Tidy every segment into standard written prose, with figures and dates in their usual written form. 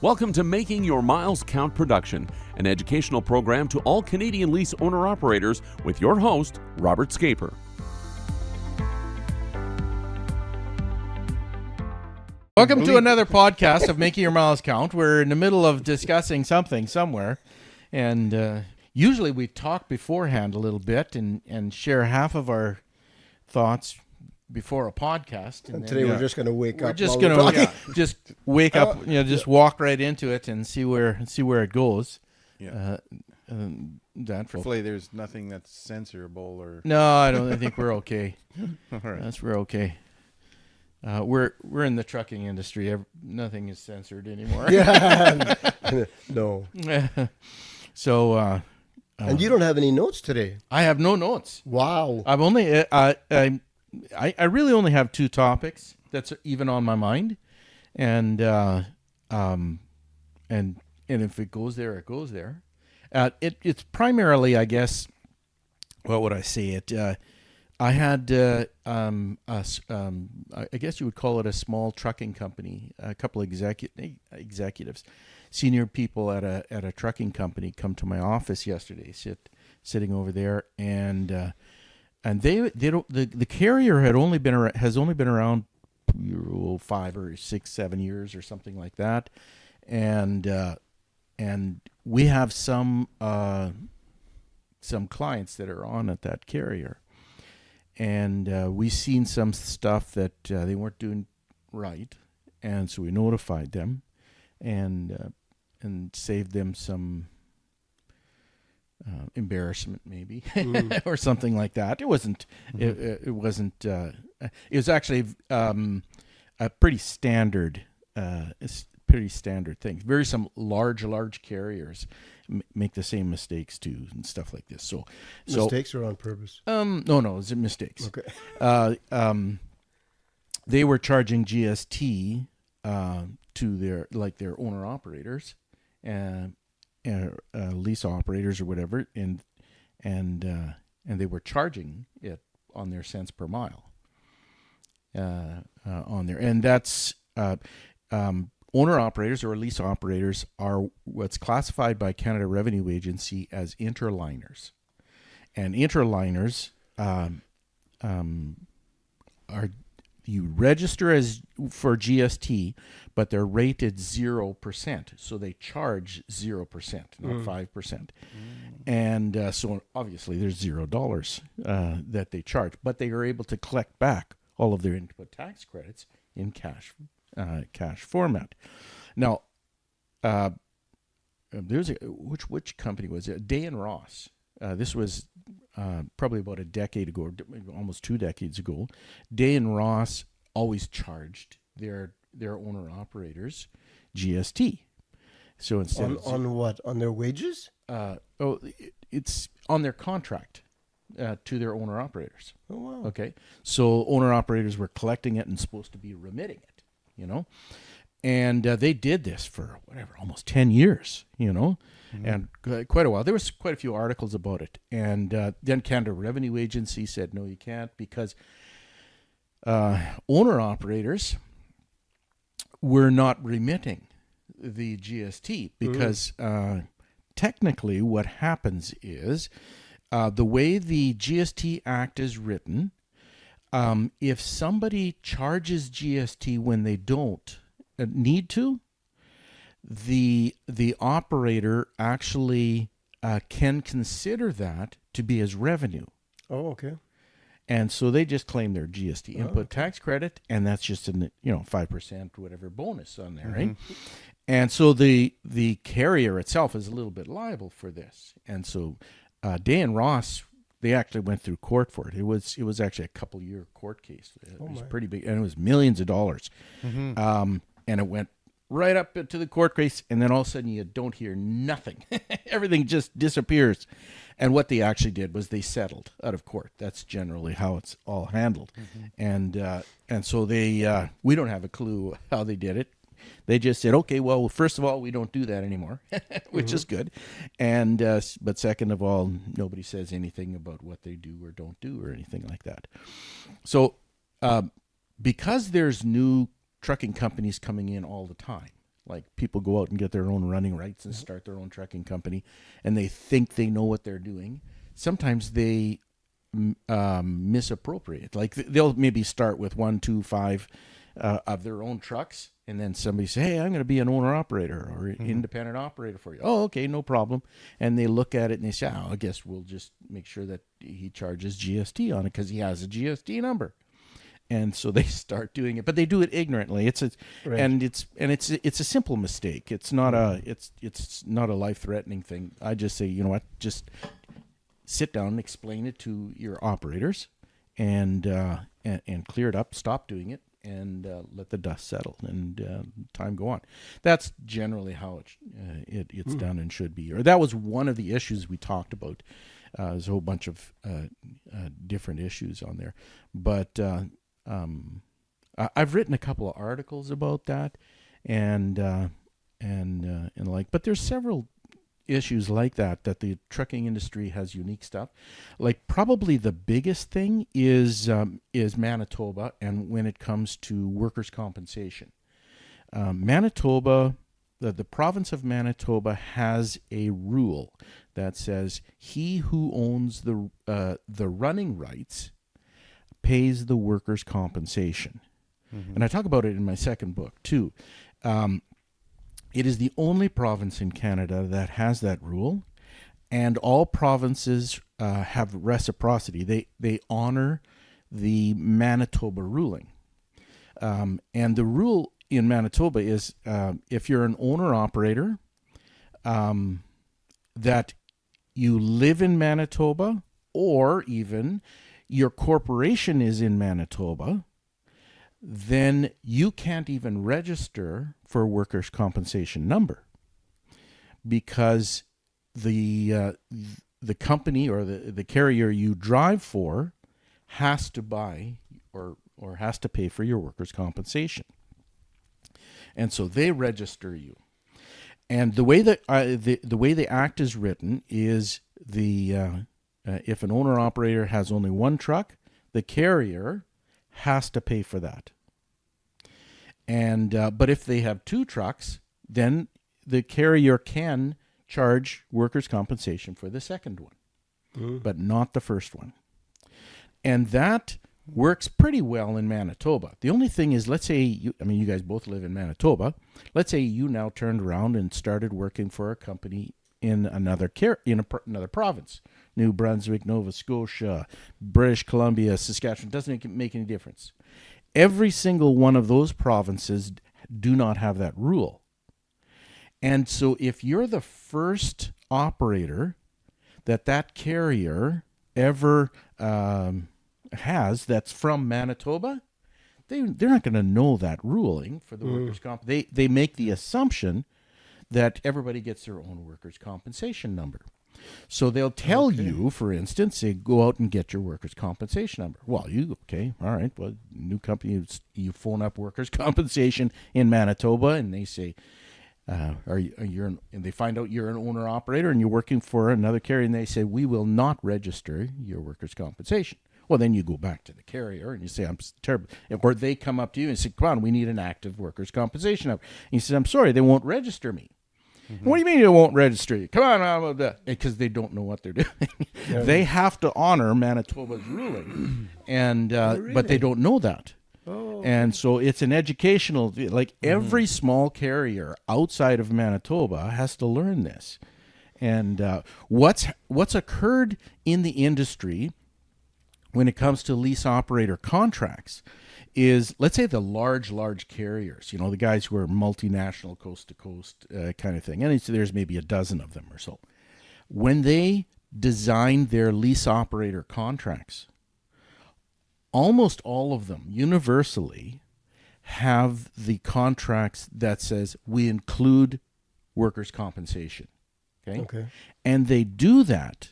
Welcome to Making Your Miles Count Production, an educational program to all Canadian lease owner-operators with your host, Robert Scaper. Welcome to another podcast of Making Your Miles Count. We're in the middle of discussing something somewhere, and usually we talk beforehand a little bit and share half of our thoughts before a podcast. And today we're just going to wake up. We're just going to just wake up, just walk right into it and see where it goes. Yeah. Hopefully there's nothing that's censorable or. No, I think we're okay. All right. We're okay. We're in the trucking industry. Nothing is censored anymore. Yeah. No. So. And you don't have any notes today. I have no notes. Wow. I've only. I really only have two topics that's even on my mind, and if it goes there, it goes there. It's primarily, I guess, what would I say? I had I guess you would call it a small trucking company. A couple of executives, senior people at a trucking company, come to my office yesterday. Sitting over there, and the carrier has only been around 5 or 6, 7 years or something like that, and we have some clients that are on at that carrier, and we've seen some stuff that they weren't doing right, and so we notified them, and saved them some embarrassment maybe or something like that. It wasn't it was actually a pretty standard thing. Some large carriers make the same mistakes too and stuff like this. So Mistakes are on purpose? No, it's mistakes. Okay. They were charging GST to their owner operators and lease operators or whatever, and they were charging it on their cents per mile on there, and that's owner operators or lease operators are what's classified by Canada Revenue Agency as interliners, and interliners are, you register as for GST, but they're rated 0%, so they charge 0%, not 5%. And so obviously there's $0 that they charge, but they are able to collect back all of their input tax credits in cash format. Now, there's which company was it? Day and Ross. This was probably about a decade ago, almost 2 decades ago. Day and Ross always charged their owner operators GST. So instead on what? On their wages? It's on their contract to their owner operators. Oh wow. Okay, so owner operators were collecting it and supposed to be remitting it, and they did this for almost 10 years, and quite a while. There was quite a few articles about it, and then Canada Revenue Agency said no, you can't, because owner operators were not remitting the GST, because technically what happens is the way the GST Act is written, if somebody charges GST when they don't need to, the operator actually can consider that to be as revenue. Oh, okay. And so they just claim their GST input tax credit, and that's just an 5% whatever bonus on there, right? And so the carrier itself is a little bit liable for this. And so Day and Ross, they actually went through court for it. It was actually a couple-year court case. It was pretty big, and it was millions of dollars. And it went right up to the court case, and then all of a sudden you don't hear nothing. Everything just disappears. And what they actually did was they settled out of court. That's generally how it's all handled. And so they we don't have a clue how they did it. They just said, okay, well, first of all, we don't do that anymore, which is good. And but second of all, nobody says anything about what they do or don't do or anything like that. So because there's new trucking companies coming in all the time, Like people go out and get their own running rights and start their own trucking company, and they think they know what they're doing. Sometimes they misappropriate. Like they'll maybe start with 1, 2, 5 of their own trucks, and then somebody say, "Hey, I'm going to be an owner operator or independent operator for you." Oh, okay, no problem. And they look at it and they say, "Oh, I guess we'll just make sure that he charges GST on it because he has a GST number." And so they start doing it, but they do it ignorantly. It's a simple mistake. It's not a life-threatening thing. I just say, you know what, just sit down and explain it to your operators, and clear it up. Stop doing it, and let the dust settle, and time go on. That's generally how it's done and should be. Or that was one of the issues we talked about. There's a whole bunch of different issues on there, but I've written a couple of articles about that, and like. But there's several issues like that the trucking industry has unique stuff. Like probably the biggest thing is Manitoba, and when it comes to workers' compensation, Manitoba, the province of Manitoba has a rule that says he who owns the running rights pays the workers' compensation. And I talk about it in my second book too. It is the only province in Canada that has that rule, and all provinces have reciprocity. They honor the Manitoba ruling. And the rule in Manitoba is if you're an owner-operator, that you live in Manitoba, or even your corporation is in Manitoba, then you can't even register for a workers' compensation number, because the company or the carrier you drive for has to buy or has to pay for your workers' compensation. And so they register you. And the way that the way the act is written is if an owner operator has only one truck, the carrier has to pay for that. And but if they have two trucks, then the carrier can charge workers' compensation for the second one, but not the first one. And that works pretty well in Manitoba. The only thing is, let's say you guys both live in Manitoba. Let's say you now turned around and started working for a company in another province. New Brunswick, Nova Scotia, British Columbia, Saskatchewan. Doesn't make any difference. Every single one of those provinces do not have that rule. And so if you're the first operator that carrier ever has that's from Manitoba, they're not going to know that ruling for the workers' comp. They make the assumption that everybody gets their own workers' compensation number. So they'll tell you, for instance, say, go out and get your workers' compensation number. Well, all right, well, new company, you phone up workers' compensation in Manitoba, and they say, and they find out you're an owner-operator and you're working for another carrier, and they say, we will not register your workers' compensation. Well, then you go back to the carrier and you say, I'm terrible. Or they come up to you and say, come on, we need an active workers' compensation number. And you say, I'm sorry, they won't register me. What do you mean they won't register you? Come on, because they don't know what they're doing. They have to honor Manitoba's ruling, and but they don't know that. And so it's an educational, like every small carrier outside of Manitoba has to learn this. And what's occurred in the industry when it comes to lease operator contracts is, let's say, the large carriers, the guys who are multinational, coast to coast kind of thing. And there's maybe a dozen of them or so. When they design their lease operator contracts, almost all of them universally have the contracts that says we include workers' compensation. Okay. And they do that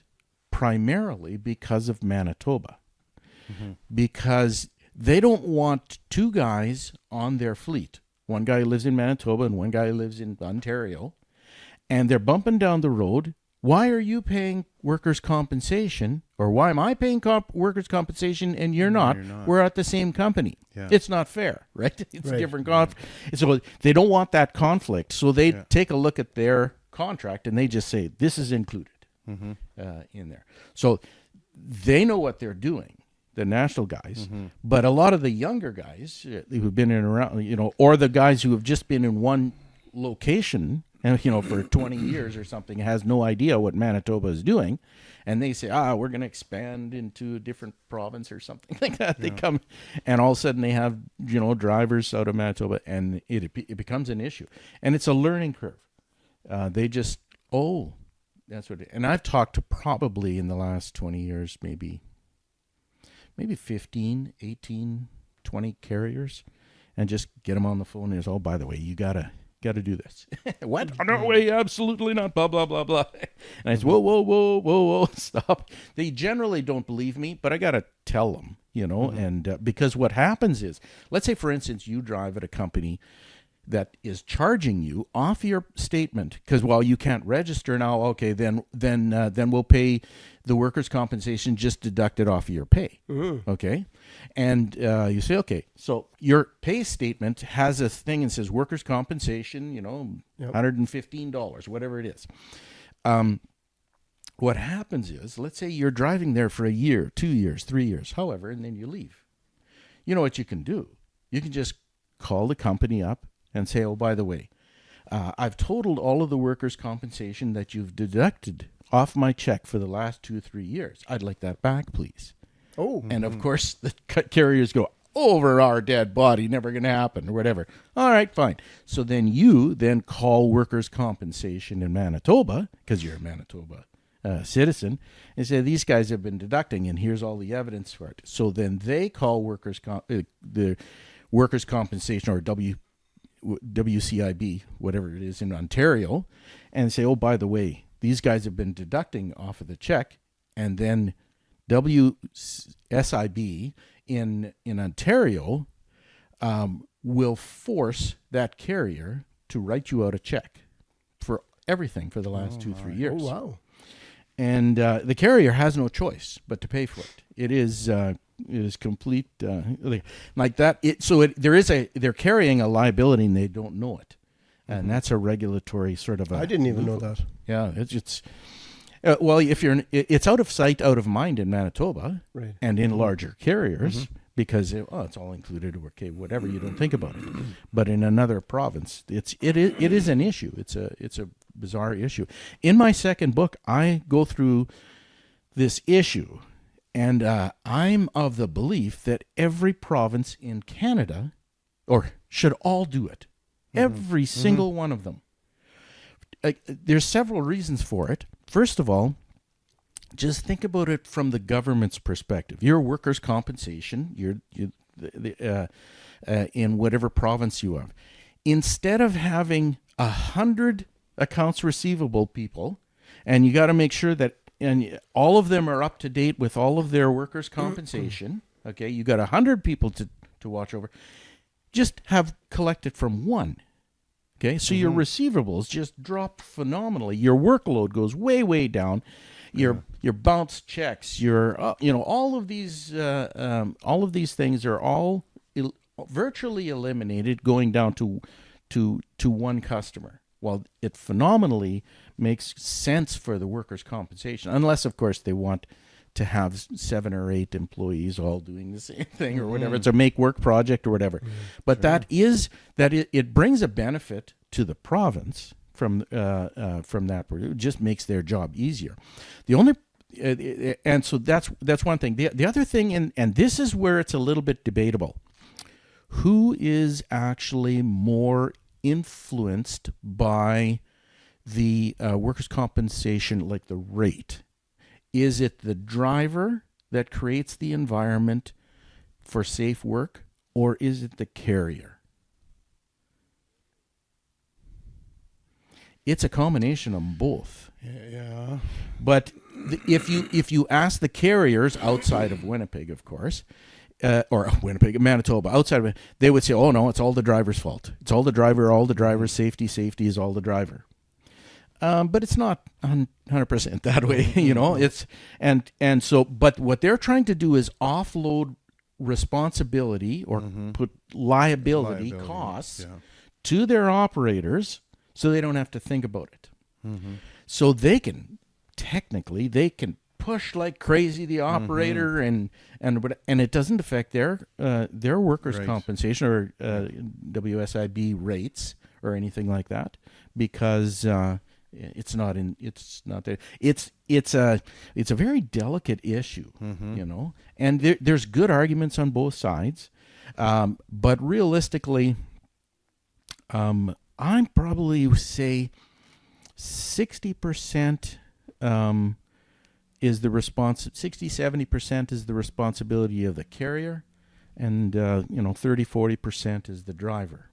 primarily because of Manitoba. Because they don't want two guys on their fleet. One guy lives in Manitoba and one guy lives in Ontario. And they're bumping down the road why are you paying workers' compensation, or why am I paying workers' compensation and you're not? We're at the same company. Yeah. It's not fair, right? It's Right. different so they don't want that conflict, so they take a look at their contract and they just say this is included in there. So they know what they're doing, the national guys, but a lot of the younger guys who've been in and around, or the guys who have just been in one location and for 20 years or something, has no idea what Manitoba is doing, and they say, we're going to expand into a different province or something like that. They come, and all of a sudden they have drivers out of Manitoba, and it becomes an issue, and it's a learning curve. They just that's what and I've talked to probably in the last 20 years maybe 15, 18, 20 carriers, and just get them on the phone and say, by the way, you gotta do this. What? Oh, no way, absolutely not, blah blah blah blah. And I say, whoa, stop. They generally don't believe me, but I gotta tell them, and because what happens is, let's say for instance you drive at a company that is charging you off your statement, because you can't register now. Okay, then we'll pay the workers' compensation, just deduct it off of your pay. Okay, and you say, okay, so your pay statement has a thing and says workers' compensation, $115, whatever it is. What happens is, let's say you're driving there for a year, 2 years, 3 years, however, and then you leave. You know what you can do? You can just call the company up and say, by the way, I've totaled all of the workers' compensation that you've deducted off my check for the last 2-3 years. I'd like that back, please. And of course, the carriers go, over our dead body, never going to happen, or whatever. All right, fine. So then you call workers' compensation in Manitoba, because you're a Manitoba citizen, and say, these guys have been deducting, and here's all the evidence for it. So then they call the workers' compensation, or WCIB, whatever it is in Ontario, and say, by the way, these guys have been deducting off of the check, and then WSIB in Ontario will force that carrier to write you out a check for everything for the last 2-3 years. Oh, wow. And the carrier has no choice but to pay for it. It is complete like that. They're carrying a liability and they don't know it, and that's a regulatory sort of. I didn't even know that. Yeah, it's it's out of sight, out of mind in Manitoba, right, and in larger carriers because it's all included. Okay, whatever, you don't think about it. But in another province, it is an issue. It's a bizarre issue. In my second book, I go through this issue. And I'm of the belief that every province in Canada, or should all do it, every single one of them. There's several reasons for it. First of all, just think about it from the government's perspective. Your workers' compensation, in whatever province you have, instead of having 100 accounts receivable people, and you got to make sure that all of them are up to date with all of their workers' compensation. Okay, you got 100 people to watch over. Just have collected from one. Okay, so your receivables just drop phenomenally. Your workload goes way, way down. Your bounce checks, all of these things are all virtually eliminated, going down to one customer. Well, it phenomenally makes sense for the workers' compensation, unless, of course, they want to have 7 or 8 employees all doing the same thing or whatever. It's a make work project or whatever. But it brings a benefit to the province from that. It just makes their job easier. And so that's one thing. The other thing, and this is where it's a little bit debatable. Who is actually more influenced by the workers' compensation, like the rate? Is it the driver that creates the environment for safe work, or is it the carrier? It's a combination of both. Yeah. But if you ask the carriers outside of Winnipeg, of course, or Winnipeg, Manitoba, outside of it, they would say, oh no, it's all the driver's fault. It's all the driver, all the driver's safety is all the driver. but it's not 100% that way, you know. It's and so, but what they're trying to do is offload responsibility or put liability costs to their operators, so they don't have to think about it. So they can push like crazy the operator and it doesn't affect their workers' compensation or WSIB rates or anything like that, because it's not there. It's a very delicate issue, you know, and there's good arguments on both sides, but realistically, I'd probably say 60% is the 60-70% is the responsibility of the carrier, and 30-40% is the driver.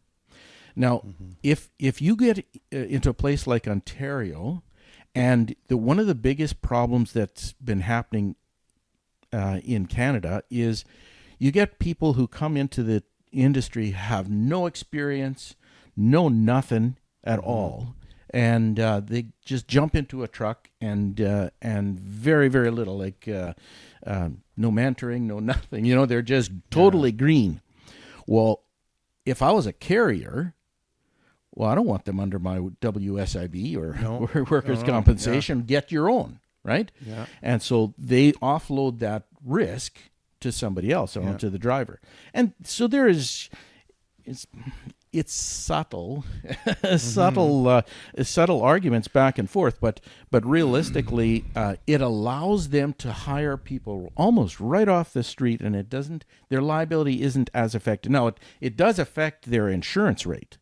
Now, if you get into a place like Ontario, and one of the biggest problems that's been happening in Canada is you get people who come into the industry, have no experience, know nothing at all, and they just jump into a truck and very, very little, like no mentoring, no nothing. You know, they're just totally green. Well, if I was a carrier, well, I don't want them under my WSIB or workers' compensation. Get your own, right? Yeah. And so they offload that risk to somebody else, or to the driver. And so there is, it's subtle, subtle arguments back and forth, but realistically, it allows them to hire people almost right off the street, and their liability isn't as affected. Now, it does affect their insurance rate.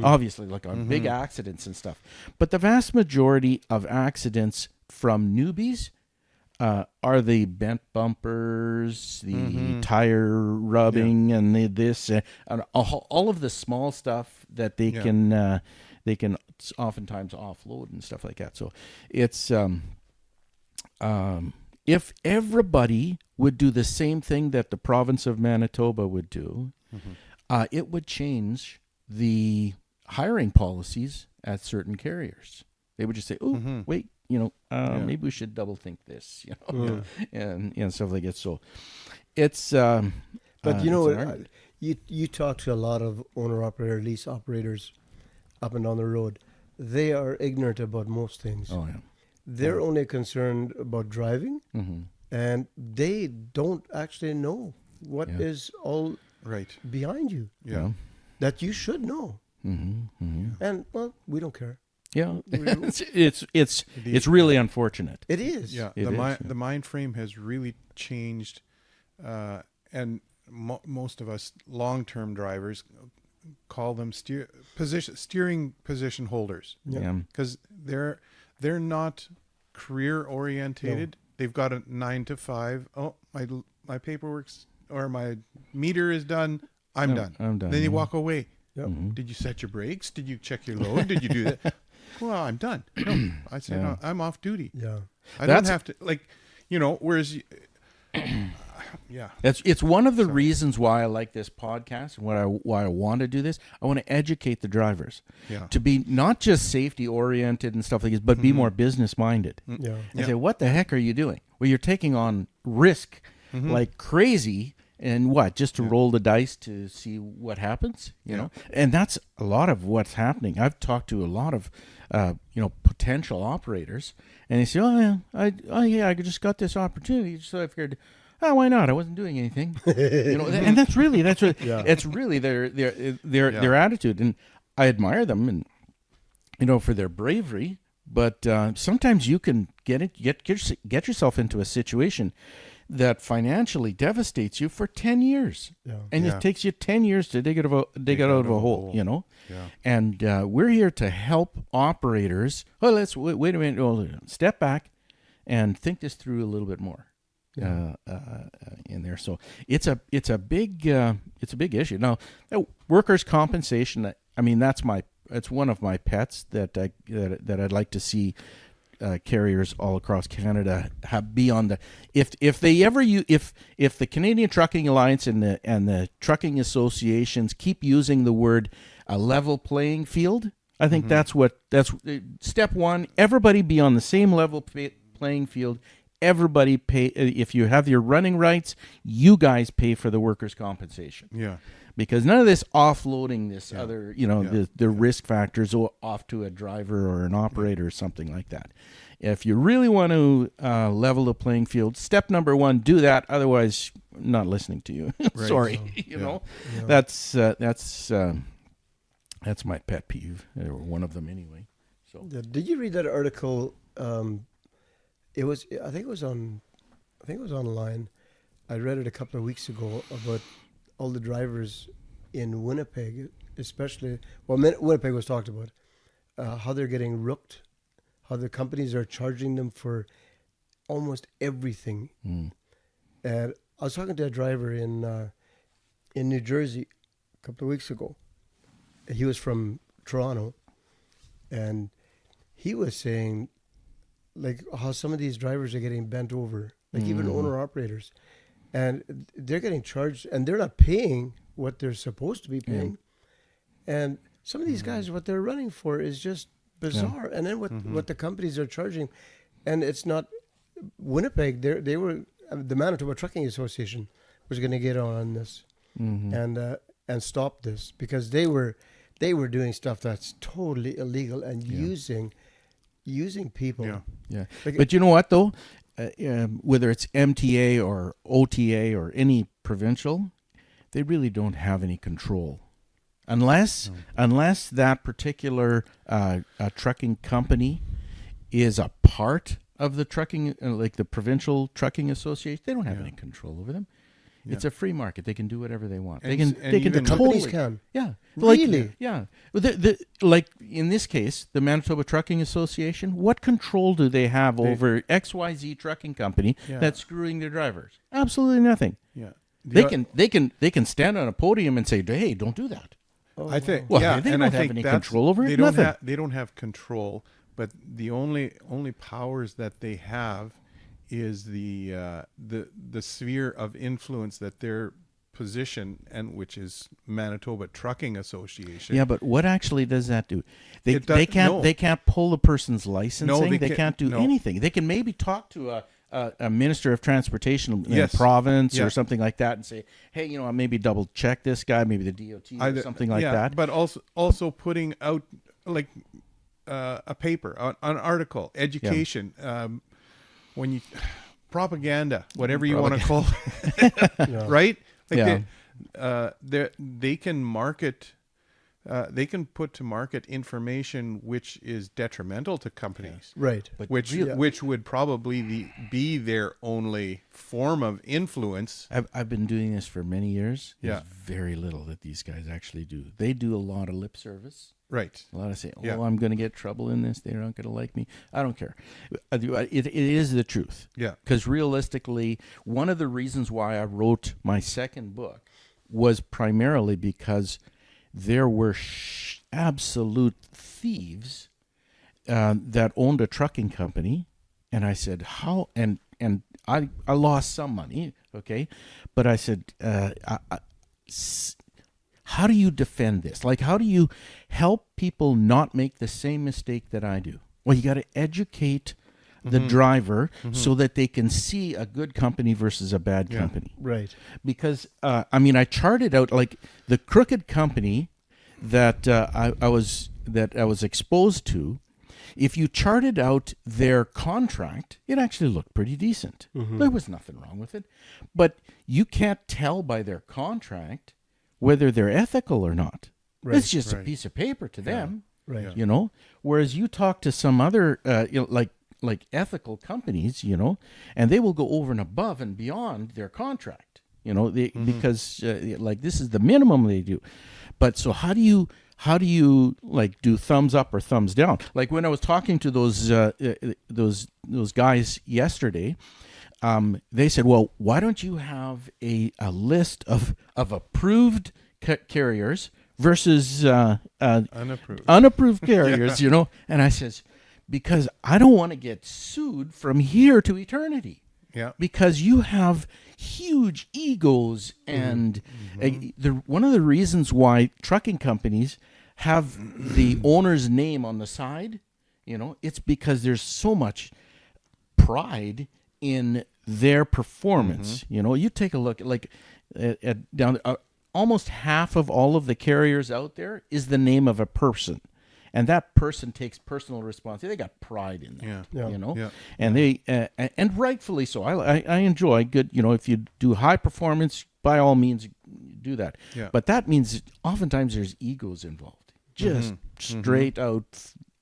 Obviously, like on big accidents and stuff. But the vast majority of accidents from newbies are the bent bumpers, the tire rubbing, and and all of the small stuff that they can oftentimes offload and stuff like that. So it's if everybody would do the same thing that the province of Manitoba would do, it would change the hiring policies at certain carriers. They would just say, "Oh, wait, maybe we should double think this," and stuff like that. So it's. But you talk to a lot of owner-operator, lease operators up and down the road. They are ignorant about most things. Oh yeah. They're only concerned about driving, and they don't actually know what is all behind you. Yeah. That you should know, and well, we don't care. Yeah, it's really unfortunate. It is. Yeah, the mind frame has really changed, and most of us long-term drivers call them steering position holders. Yeah, because they're not career orientated. No. They've got a 9 to 5. Oh, my paperwork's or my meter is done. I'm done. Then you walk away. Yep. Did you set your brakes? Did you check your load? Did you do that? Well, I'm done. No, I said no, I'm off duty. Yeah, I don't have to Whereas, it's one of the reasons why I like this podcast and why I want to do this. I want to educate the drivers to be not just safety oriented and stuff like this, but be more business minded. And say, what the heck are you doing? Well, you're taking on risk like crazy. And just to roll the dice to see what happens, you know? And that's a lot of what's happening. I've talked to a lot of, potential operators, and they say, I just got this opportunity, so I figured, why not? I wasn't doing anything, and that's really it's really their attitude, and I admire them, and for their bravery. But sometimes you can get yourself into a situation that financially devastates you for 10 years. And it takes you 10 years to dig out of a hole, Yeah. And we're here to help operators. Well, let's wait a minute, step back and think this through a little bit more in there. So it's a big issue. Now, workers' compensation, I mean, it's one of my pets that I'd like to see carriers all across Canada be on the if the Canadian Trucking Alliance and the trucking associations keep using the word a level playing field, I think that's step one. Everybody be on the same level playing field. Everybody pay. If you have your running rights, you guys pay for the workers' compensation. Yeah. Because none of this offloading this other, the risk factors off to a driver or an operator or something like that. If you really want to level the playing field, step number one, do that. Otherwise, not listening to you. Right. Sorry, Yeah. That's my pet peeve, or one of them anyway. So, did you read that article? I think it was online. I read it a couple of weeks ago about all the drivers in Winnipeg, especially. Well, Winnipeg was talked about. How they're getting rooked, how the companies are charging them for almost everything. And I was talking to a driver in New Jersey a couple of weeks ago. He was from Toronto, and he was saying, like, how some of these drivers are getting bent over, like even owner-operators. And they're getting charged, and they're not paying what they're supposed to be paying. And some of these guys, what they're running for is just bizarre. And then what the companies are charging, and it's not Winnipeg. They were the Manitoba Trucking Association was going to get on this and stop this, because they were doing stuff that's totally illegal and using people. Yeah. But you know what though? Whether it's MTA or OTA or any provincial, they really don't have any control, unless that particular trucking company is a part of the trucking, like the provincial trucking association. They don't have any control over them. Yeah. It's a free market. They can do whatever they want. They can the companies can. Yeah. Really? Yeah. Like in this case, the Manitoba Trucking Association, what control do they have over XYZ trucking company that's screwing their drivers? Absolutely nothing. Yeah. They can stand on a podium and say, "Hey, don't do that." I think they don't have any control over it. They don't have control, but the only powers that they have is the sphere of influence that their position, and which is Manitoba Trucking Association. Yeah, but what actually does that do? They can't pull the person's licensing. No, they can't do anything. They can maybe talk to a minister of transportation in a province or something like that and say, hey, maybe double check this guy, maybe the DOT or something like that. But also putting out like a paper, an article, education. When you propaganda, whatever you want to call it, right? Like they can market, they can put to market information which is detrimental to companies, right? But which would probably be their only form of influence. I've been doing this for many years. Yeah, there's very little that these guys actually do. They do a lot of lip service. Right. A lot of saying, I'm going to get trouble in this. They're not going to like me. I don't care. It is the truth. Yeah. Because realistically, one of the reasons why I wrote my second book was primarily because there were absolute thieves that owned a trucking company. And I said, how? And I lost some money, okay? But I said, how do you defend this? Like, how do you help people not make the same mistake that I do? Well, you got to educate the driver so that they can see a good company versus a bad company. Right. Because, I charted out, like, the crooked company that I was exposed to. If you charted out their contract, it actually looked pretty decent. There was nothing wrong with it. But you can't tell by their contract whether they're ethical or not. Right, it's just a piece of paper to them, right? Whereas you talk to some other, like ethical companies, and they will go over and above and beyond their contract, because like this is the minimum they do. But so how do you like do thumbs up or thumbs down? Like when I was talking to those guys yesterday. They said, well, why don't you have a list of approved carriers versus unapproved carriers, And I says, because I don't want to get sued from here to eternity. Yeah. Because you have huge egos and one of the reasons why trucking companies have the owner's name on the side, it's because there's so much pride in their performance. You take a look at down almost half of all of the carriers out there is the name of a person. And that person takes personal responsibility. They got pride in that, and they and rightfully so. I enjoy good. If you do high performance, by all means, do that. Yeah. But that means oftentimes there's egos involved, just straight out,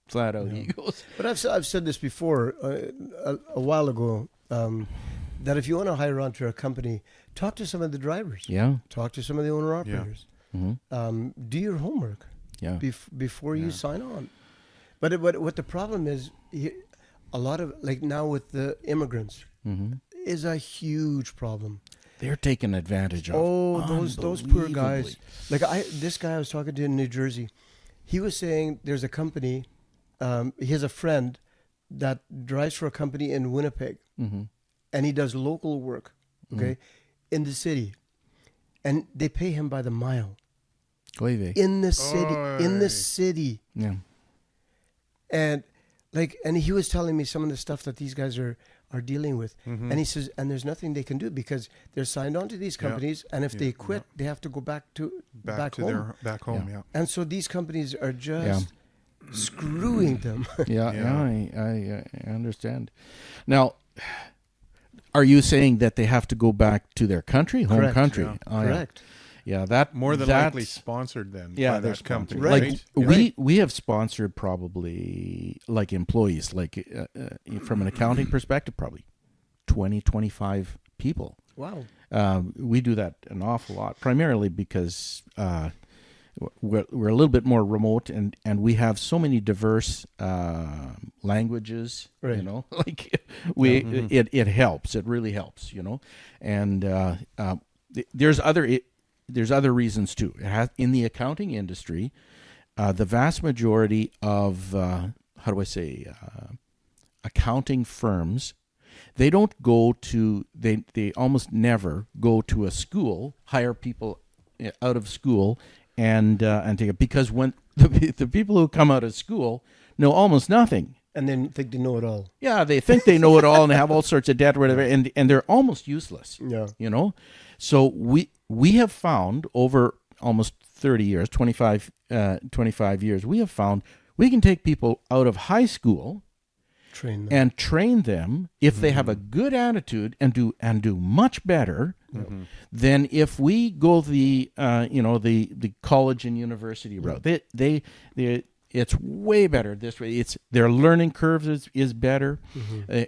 flat out egos. But I've said this before a while ago that if you want to hire onto a company, talk to some of the drivers. Yeah. Talk to some of the owner operators. Do your homework. Yeah. Before you sign on. But what the problem is, a lot of, like now with the immigrants, is a huge problem. They're taken advantage of. Oh, those poor guys. Like this guy I was talking to in New Jersey, he was saying there's a company, he has a friend that drives for a company in Winnipeg, and he does local work, in the city, and they pay him by the mile. In the city. Yeah. And he was telling me some of the stuff that these guys are dealing with. And he says, and there's nothing they can do because they're signed on to these companies, and if they quit, they have to go back home. Back home. And so these companies are just screwing them. I understand. Now, are you saying that they have to go back to their country, home country? Yeah. Correct. Yeah, that more than likely sponsored then by that company. Right. Like we have sponsored probably like employees, like from an accounting perspective, probably 20, 25 people. Wow. We do that an awful lot, primarily because we're a little bit more remote, and we have so many diverse languages. Right. Like it helps. It really helps. And there's other reasons too. In the accounting industry, the vast majority of accounting firms, they don't go to they almost never go to a school, hire people out of school, and take it, because when the people who come out of school know almost nothing. And then think they know it all. Yeah, they think they know it all and they have all sorts of debt or whatever, and they're almost useless. Yeah. So we have found over almost 30 years, 25 years, we have found we can take people out of high school, train them if they have a good attitude and do much better than if we go the college and university route. It's way better this way. Their learning curve is better,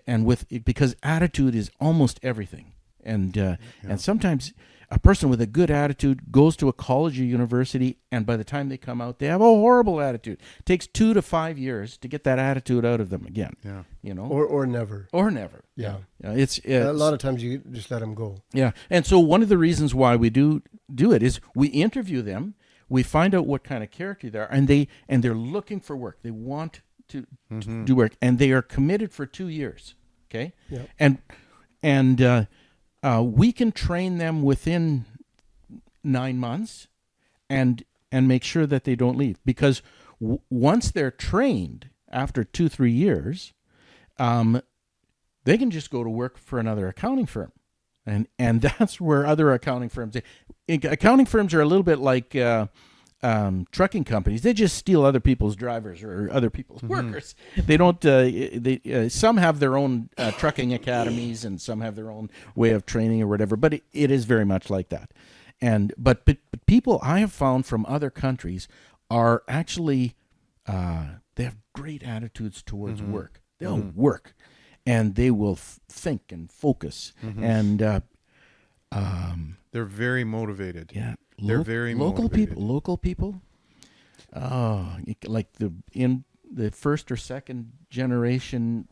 and because attitude is almost everything. And sometimes a person with a good attitude goes to a college or university, and by the time they come out, they have a horrible attitude. It takes 2 to 5 years to get that attitude out of them again. Yeah. Or never. Or never. Yeah. It's a lot of times you just let them go. Yeah. And so one of the reasons why we do it is we interview them, we find out what kind of character they are, and they're looking for work. They want to do work, and they are committed for 2 years. Okay. Yeah. And we can train them within 9 months, and make sure that they don't leave, because once they're trained after 2-3 years, they can just go to work for another accounting firm, and that's where other accounting firms are a little bit like trucking companies. They just steal other people's drivers or other people's workers. They don't. Some have their own trucking academies, and some have their own way of training or whatever. But it is very much like that. But people I have found from other countries are actually they have great attitudes towards work. They'll work, and they will think and focus, and they're very motivated. Yeah. They're very motivated. Local people, like in the first or second generation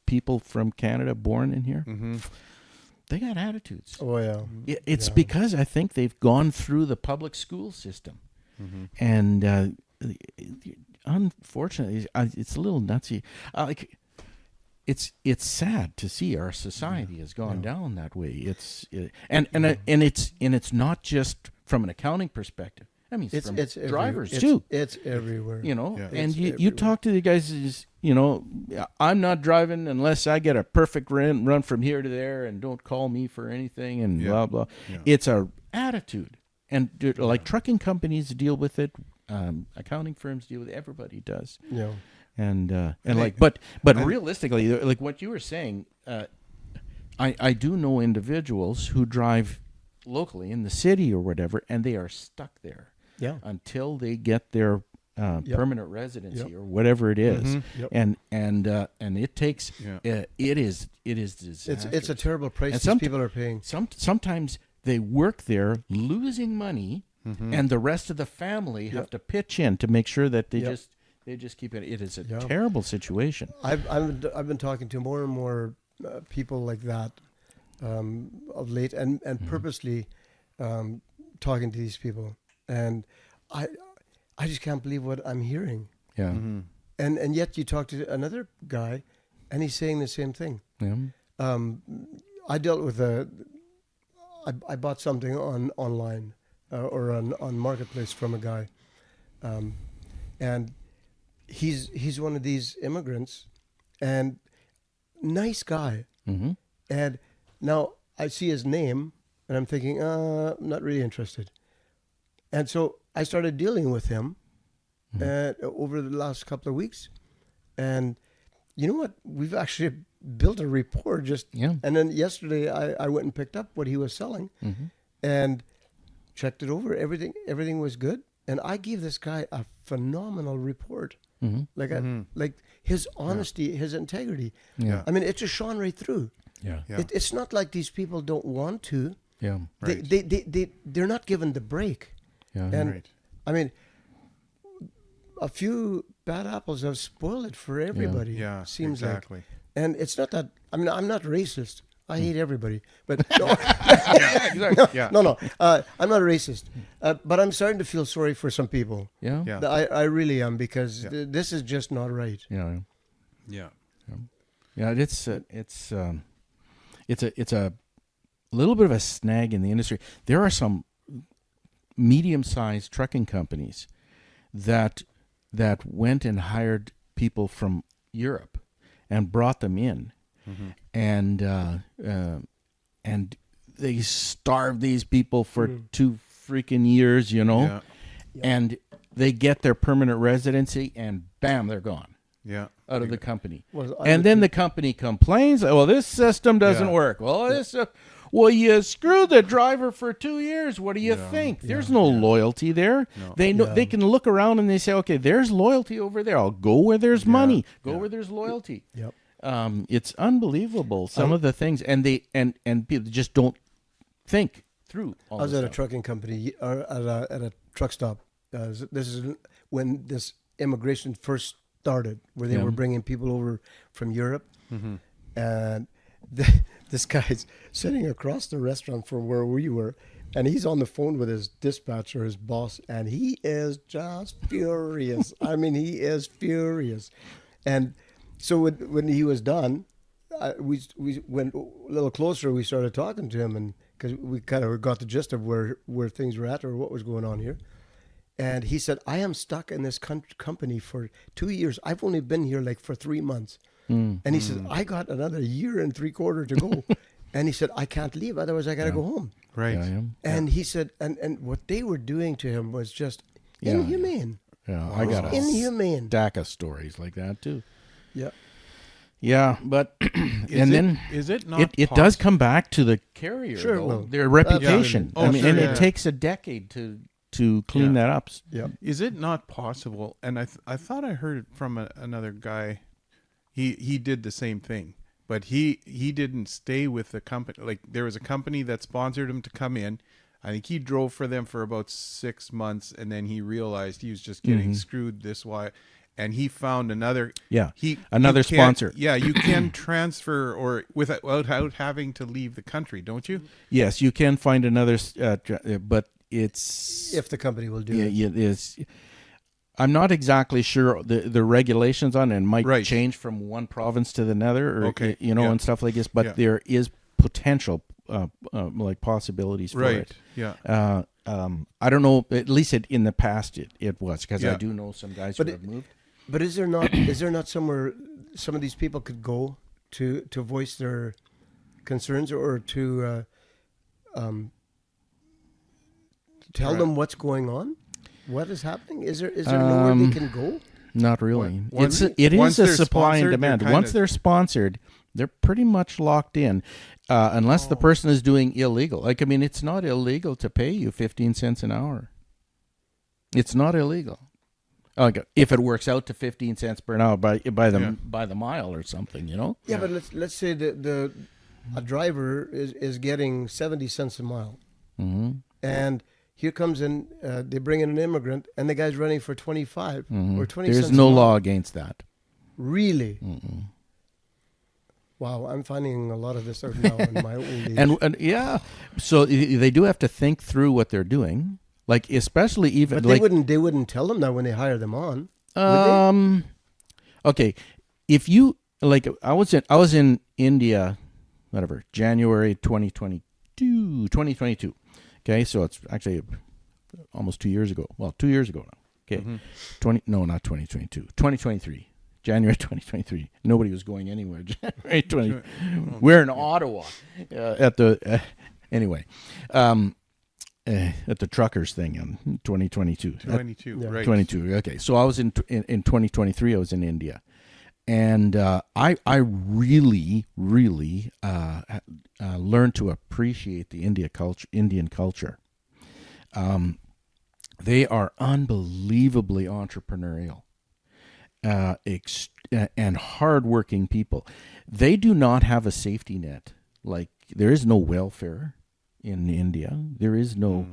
people from Canada born in here, they got attitudes. Oh yeah, it's because I think they've gone through the public school system, and unfortunately, it's a little nutsy. It's sad to see our society has gone down that way. It's not just from an accounting perspective. That means It's from it's drivers everywhere. too. It's everywhere. You know, Yeah. and It's you everywhere. talk to the guys. You know, I'm not driving unless I get a perfect run from here to there, and don't call me for anything, and Yeah. blah blah. Yeah. It's a attitude, and like trucking companies deal with it. Accounting firms deal with it. Everybody does. Yeah. And And like, I- but realistically, like what you were saying, I do know individuals who drive locally in the city or whatever, and they are stuck there Yeah. until they get their permanent residency or whatever it is. Yep. And it takes Yeah. it is disastrous. It's a terrible price And these people are paying. Sometimes they work there losing money, and the rest of the family have to pitch in to make sure that they just keep it. It is a terrible situation. I've been talking to more and more people like that of late, and purposely talking to these people, and I just can't believe what I'm hearing. Yeah. And yet you talk to another guy, and he's saying the same thing. Yeah. I dealt with I bought something online or on Marketplace from a guy, and he's one of these immigrants, and nice guy. Mm-hmm. And now I see his name, and I'm thinking, not really interested. And so I started dealing with him over the last couple of weeks, and you know what? We've actually built a rapport just. Yeah. And then yesterday I went and picked up what he was selling, and checked it over. Everything was good, and I gave this guy a phenomenal report. Like his honesty, his integrity. Yeah. I mean, it just shone right through. Yeah. Yeah. It's not like these people don't want to. Yeah. Right. They're not given the break. Yeah. And Right. I mean, a few bad apples have spoiled it for everybody. Yeah. seems exactly. like. And it's not that. I mean, I'm not racist. I hate everybody, but no, Yeah. no. I'm not a racist, but I'm starting to feel sorry for some people. Yeah. Yeah. I really am, because Yeah. this is just not right. Yeah. Yeah. Yeah, it's a little bit of a snag in the industry. There are some medium-sized trucking companies that went and hired people from Europe and brought them in, and they starved these people for 2 freaking years, you know, Yeah. and they get their permanent residency, and bam, they're gone Yeah. out of the company. Well, And then the company complains, well, this system doesn't Yeah. work. Well, you screwed the driver for 2 years. What do you think? There's no loyalty there. No. They can look around and they say, okay, there's loyalty over there. I'll go where there's money. Go where there's loyalty. Yep. It's unbelievable, some of the things, and people just don't think through all I was this at a stuff. trucking company, or at a truck stop. This is when this immigration first started, where they were bringing people over from Europe, and this guy's sitting across the restaurant from where we were, and he's on the phone with his dispatcher, his boss, and he is just furious. I mean, he is furious. And so when he was done, we went a little closer. We started talking to him, and because we kind of got the gist of where things were at or what was going on here. And he said, I am stuck in this company for 2 years. I've only been here like for 3 months. And he said, I got another 1.75 years to go. And he said, I can't leave, otherwise I got to go home. Right. Yeah, And he said, and what they were doing to him was just inhumane. yeah, I got a Inhumane. stack of stories like that too. Yeah. Yeah, but Is it not it does come back to the carrier, Sure, though, well, their reputation. Oh, I mean, sure, and yeah. it takes a decade to clean that up. Yeah. Is it not possible? And I thought I heard from another guy. He did the same thing, but he didn't stay with the company. Like, there was a company that sponsored him to come in. I think he drove for them for about 6 months, and then he realized he was just getting screwed this way, and he found another. Yeah, He another you can't- sponsor. Yeah, you can transfer or without having to leave the country, don't you? Yes, you can find another, but it's If the company will do yeah, it. yeah, it's. I'm not exactly sure the regulations on it might Right. change from one province to another, or Okay, you know, yeah. and stuff like this. But Yeah. there is potential, like possibilities for Right. it. Yeah. I don't know. At least in the past, it was, because I do know some guys who have moved. But is there not somewhere some of these people could go to voice their concerns, or to tell them what's going on, what is happening? Is there nowhere they can go? Not really. Once it is a supply and sponsored, demand. Once they're sponsored, they're pretty much locked in, unless the person is doing illegal. Like, I mean, it's not illegal to pay you 15 cents an hour. It's not illegal. Okay, if it works out to 15 cents per hour by the mile or something, you know. Yeah, but let's say that a driver is getting 70 cents a mile, and here comes in, they bring in an immigrant, and the guy's running for 25 or 20 cents. There's no law against that. Really? Wow, I'm finding a lot of this out now in my old age. And yeah, so they do have to think through what they're doing. Like, especially even, but they wouldn't tell them that when they hire them on. Okay, if you, like, I was in India, whatever, January 2022. Okay, so it's actually almost 2 years ago. Well, 2 years ago now. Okay, not 2022, 2023. January 2023. Nobody was going anywhere. January 20. We're in Ottawa at the anyway. At the truckers thing in 2022. 22, right. 22, okay. So I was in 2023, I was in India. And I really learned to appreciate the Indian culture. They are unbelievably entrepreneurial and hardworking people. They do not have a safety net. Like, there is no welfare in India. There is no,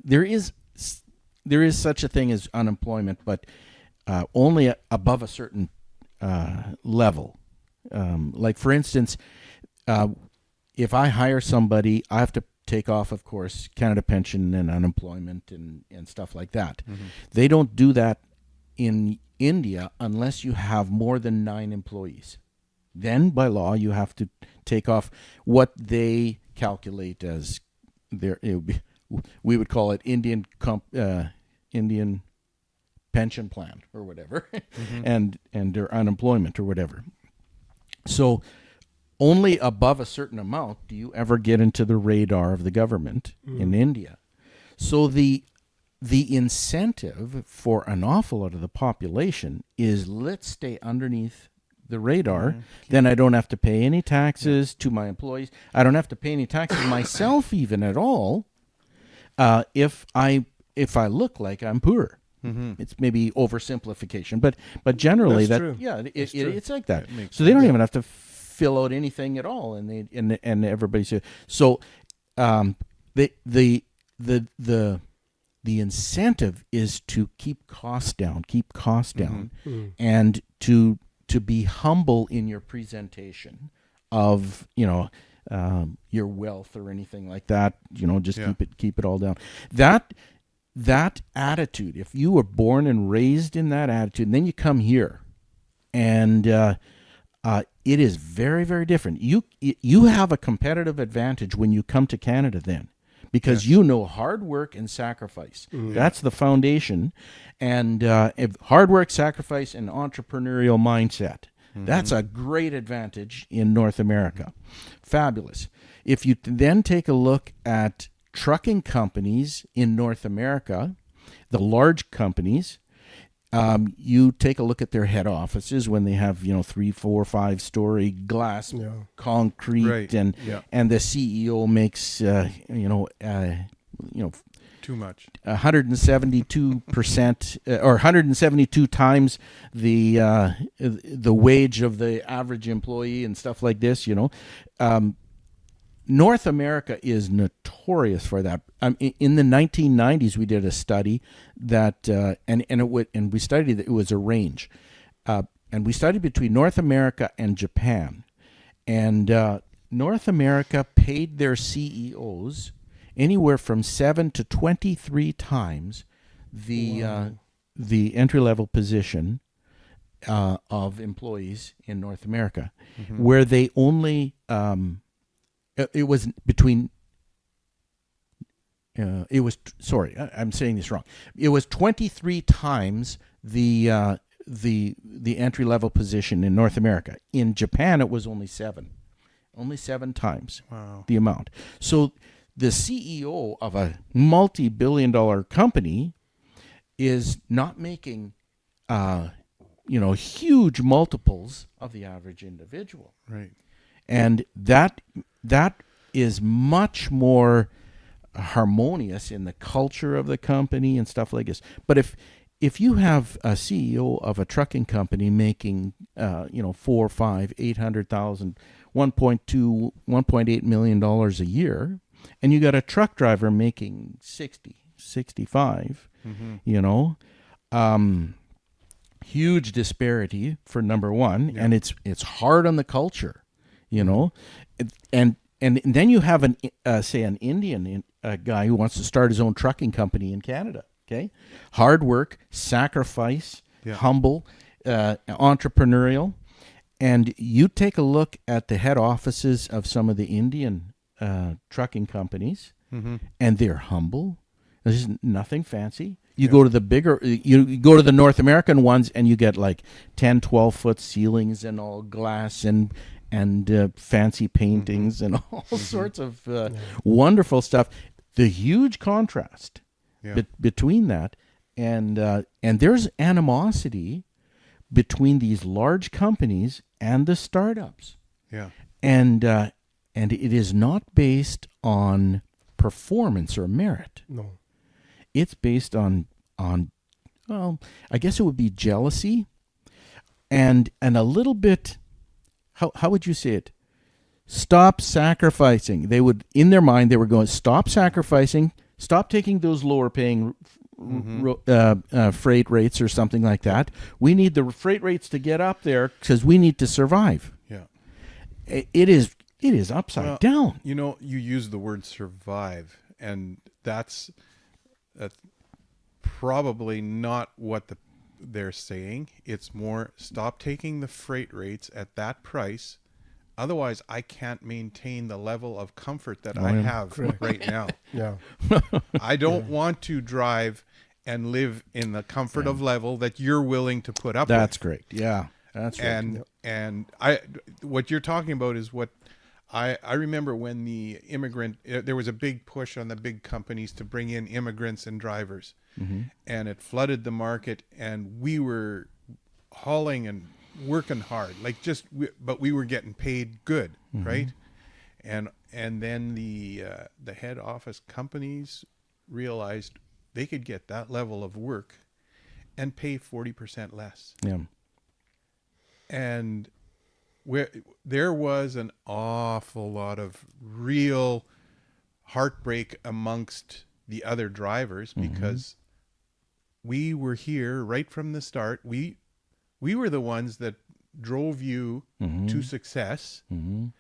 there is such a thing as unemployment, but only above a certain level. Like, for instance, if I hire somebody, I have to take off, of course, Canada pension and unemployment and stuff like that. They don't do that in India unless you have more than 9 employees. Then, by law, you have to take off what they calculate as we would call it Indian pension plan or whatever, and their unemployment or whatever. So only above a certain amount do you ever get into the radar of the government in India. So the incentive for an awful lot of the population is, let's stay underneath the radar, then I don't have to pay any taxes to my employees. I don't have to pay any taxes myself even at all. If I look like I'm poor, it's maybe oversimplification, but generally it's like that. So they don't even have to fill out anything at all, and everybody says so. The incentive is to keep costs down, and to be humble in your presentation of, your wealth or anything like that. Just keep it all down. That attitude, if you were born and raised in that attitude, and then you come here, and it is very, very different. You have a competitive advantage when you come to Canada then, because you know hard work and sacrifice. That's the foundation. And hard work, sacrifice, and entrepreneurial mindset. That's a great advantage in North America. Fabulous. If you then take a look at trucking companies in North America, the large companies, you take a look at their head offices when they have 3, 4, 5-story glass concrete, and the CEO makes too much, 172% or 172 times the wage of the average employee and stuff like this. North America is notorious for that. In the 1990s, we did a study that, and we studied that it was a range, and we studied between North America and Japan, and North America paid their CEOs anywhere from 7 to 23 times the entry-level position of employees in North America, where they only it was between it was sorry, I'm saying this wrong. It was 23 times the entry level position in North America. In Japan, it was only 7 times the amount. So the CEO of a multi-billion-dollar company is not making huge multiples of the average individual. Right. And that is much more harmonious in the culture of the company and stuff like this. But if you have a CEO of a trucking company making 4, 5, 800,000, 1.2, 1.8 million dollars a year, and you got a truck driver making 60, 65, huge disparity for number one, and it's hard on the culture, and then you have an Indian guy who wants to start his own trucking company in Canada. Okay, hard work, sacrifice, humble, entrepreneurial, and you take a look at the head offices of some of the Indian trucking companies, and they're humble. There's nothing fancy. You go to the bigger, you go to the North American ones, and you get like 10, 12-foot ceilings and all glass and fancy paintings and all sorts of wonderful stuff. The huge contrast between that, and there's animosity between these large companies and the startups. Yeah, and it is not based on performance or merit. No. It's based on well, I guess it would be jealousy and a little bit, how would you say it? Stop sacrificing. They would, in their mind, they were going, stop sacrificing, stop taking those lower paying freight rates or something like that. We need the freight rates to get up there because we need to survive. Yeah. It is upside down. You use the word survive, and that's probably not what they're saying. It's more, stop taking the freight rates at that price. Otherwise, I can't maintain the level of comfort that I have right now. Yeah. I don't want to drive and live in the comfort of level that you're willing to put up with. That's great. Yeah. That's right. And what you're talking about is what I remember when there was a big push on the big companies to bring in immigrants and drivers, and it flooded the market, and we were hauling and working hard, but we were getting paid good, right? And then the head office companies realized they could get that level of work and pay 40% less. Yeah. And there was an awful lot of real heartbreak amongst the other drivers, because we were here right from the start. We were the ones that drove you to success, and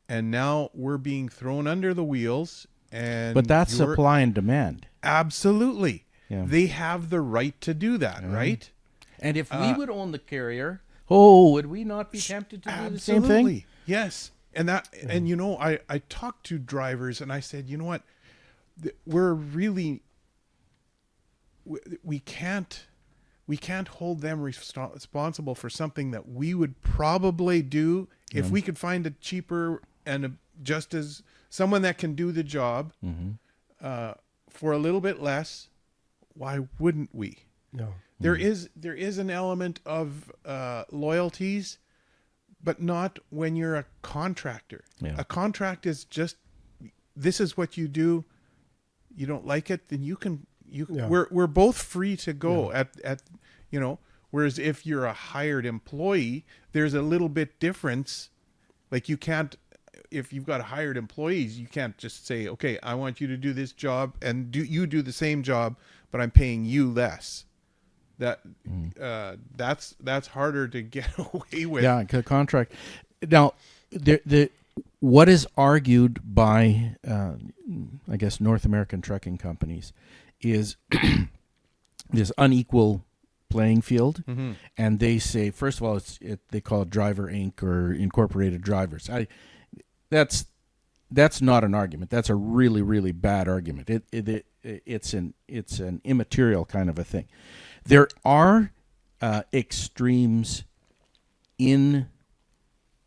now we're being thrown under the wheels. But that's supply and demand. Absolutely. Yeah. They have the right to do that, right? And if we would own the carrier, would we not be tempted to do the same thing? Yes. And I talked to drivers, and I said, you know what? We're really, we can't hold them responsible for something that we would probably do if we could find a cheaper and just as someone that can do the job for a little bit less. Why wouldn't we? No. There is an element of loyalties, but not when you're a contractor. Yeah. A contract is just, this is what you do. You don't like it, then we're both free to go at whereas if you're a hired employee, there's a little bit difference. Like, you can't, if you've got hired employees, you can't just say, okay, I want you to do this job and you do the same job, but I'm paying you less. That's harder to get away with. Yeah, contract. Now, what is argued by, I guess, North American trucking companies is this unequal playing field, and they say, first of all, they call it Driver Inc. or Incorporated Drivers. that's not an argument. That's a really, really bad argument. It's an immaterial kind of a thing. There are extremes in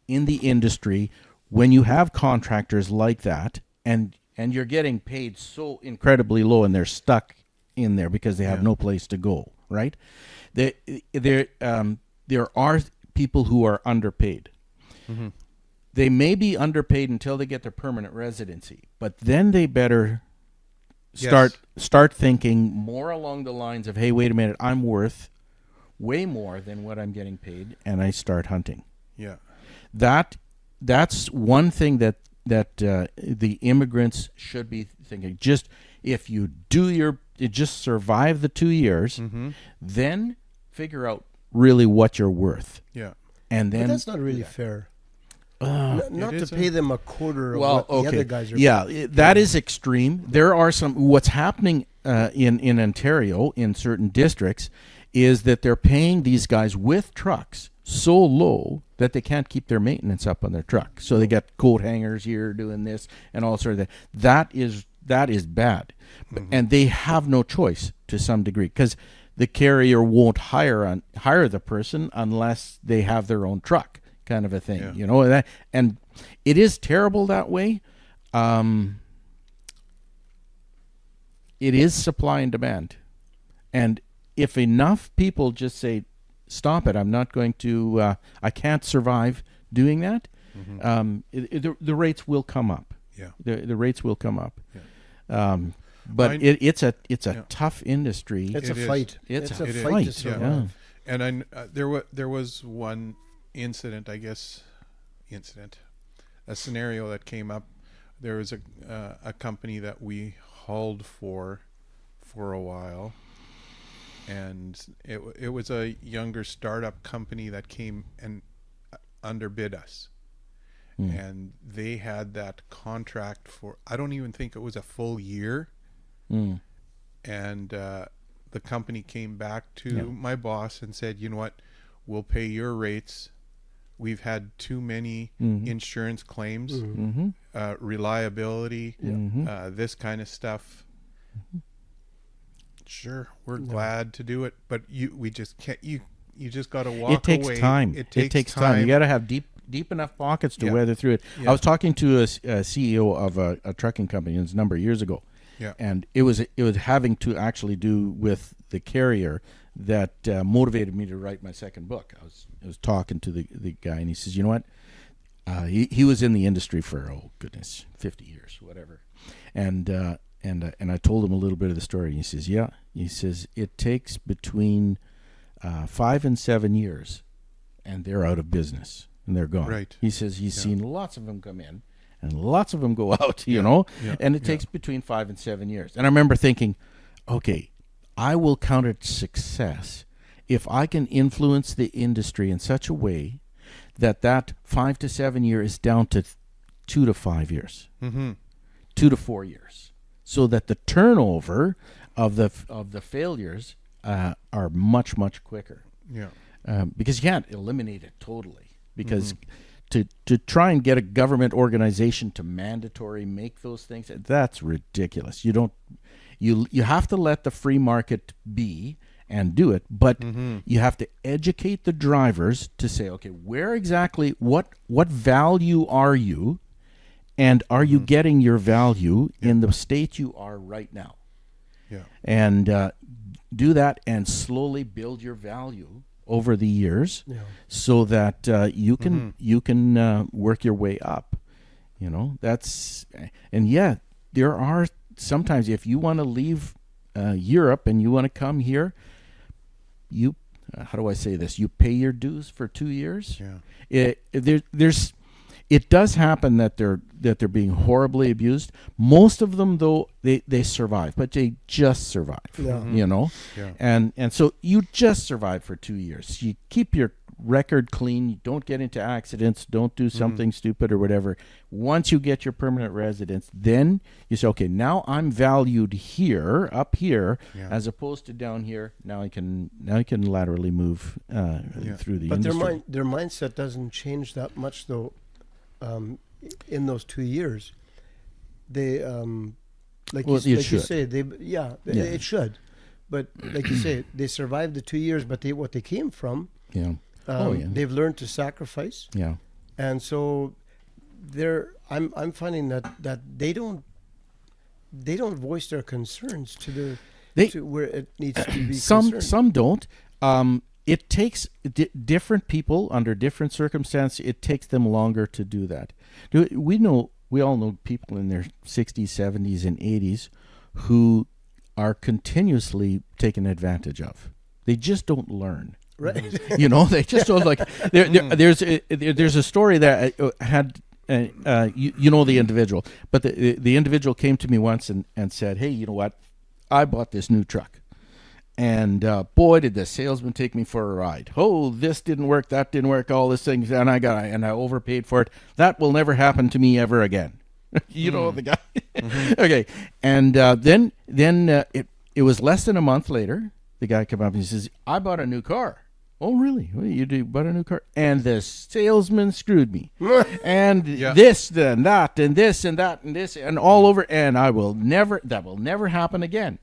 the industry when you have contractors like that, and you're getting paid so incredibly low, and they're stuck in there because they have no place to go. Right? There are people who are underpaid. Mm-hmm. They may be underpaid until they get their permanent residency, but then they better start thinking more along the lines of, hey, wait a minute, I'm worth way more than what I'm getting paid, and I start hunting. Yeah, that's one thing that the immigrants should be thinking. Just if you just survive the 2 years, then figure out really what you're worth. Yeah, and then but that's not really fair. Not to pay them a quarter of what the other guys are paying. Yeah, that is extreme. There are what's happening in Ontario in certain districts is that they're paying these guys with trucks so low that they can't keep their maintenance up on their truck. So they got coat hangers here doing this and all sorts of that. That is bad. And they have no choice to some degree because the carrier won't hire the person unless they have their own truck. Kind of a thing, you know, that, and it is terrible that way. It is supply and demand, and if enough people just say, "Stop it! I'm not going to. I can't survive doing that." The rates will come up. Yeah, the rates will come up. Yeah. But it's a tough industry. It's a fight. It's a fight to fight. survive. Yeah. And there was one incident, a scenario that came up. There was a company that we hauled for a while, and it was a younger startup company that came and underbid us. And they had that contract for, I don't even think it was a full year. And the company came back to my boss and said, you know what, we'll pay your rates. We've had too many insurance claims, reliability, this kind of stuff. Sure, we're glad to do it, but we just can't. You just got to walk away. It takes time. It takes time. You got to have deep enough pockets to weather through it. I was talking to a CEO of a trucking company a number of years ago, and it was having to actually do with the carrier that motivated me to write my second book. I was talking to the guy, and he says, you know what? He was in the industry for 50 years, whatever, and I told him a little bit of the story. He says, yeah. He says it takes between 5 and 7 years, and they're out of business and they're gone. Right. He says he's seen lots of them come in and lots of them go out. You know, and it takes between 5 and 7 years. And I remember thinking, okay, I will count it success if I can influence the industry in such a way that 5 to 7 years is down to 2 to 5 years, 2 to 4 years, so that the turnover of the failures are much quicker. Yeah, because you can't eliminate it totally. Because to try and get a government organization to mandatory make those things, that's ridiculous. You don't. You have to let the free market be and do it, but you have to educate the drivers to say, okay, where exactly, what value are you, and are you getting your value in the state you are right now? Yeah, and do that and slowly build your value over the years, so that you can work your way up. You know, there are. Sometimes if you want to leave Europe and you want to come here, you how do I say this? You pay your dues for 2 years. Yeah. It does happen that they're being horribly abused. Most of them, though, they survive, but they just survive. Yeah. You know, and so you just survive for 2 years. You keep your record clean. You don't get into accidents. Don't do something stupid or whatever. Once you get your permanent residence, then you say, okay, now I'm valued here, up here, as opposed to down here. Now I can laterally move through the industry. But their mindset doesn't change that much, though. In those 2 years, they like Well, you, it like you should. say, it should. But like you say, they survived the 2 years, but what they came from, Yeah. they've learned to sacrifice. Yeah. And so I'm finding that they don't voice their concerns to where it needs to be concerned. Some don't. It takes different people under different circumstances. It takes them longer to do that. We all know people in their 60s, 70s, and 80s who are continuously taken advantage of. They just don't learn. Right. They just don't like. There's a story that I had. The individual, but the individual came to me once and said, "Hey, you know what? I bought this new truck, and boy, did the salesman take me for a ride. Oh, this didn't work, that didn't work, all these things, and I overpaid for it. That will never happen to me ever again." The guy. Okay, and then it was less than a month later. The guy came up and he says, "I bought a new car." "Oh, really? What you do? Bought a new car?" "And the salesman screwed me, and this and that and this and that and this and all over, and that will never happen again."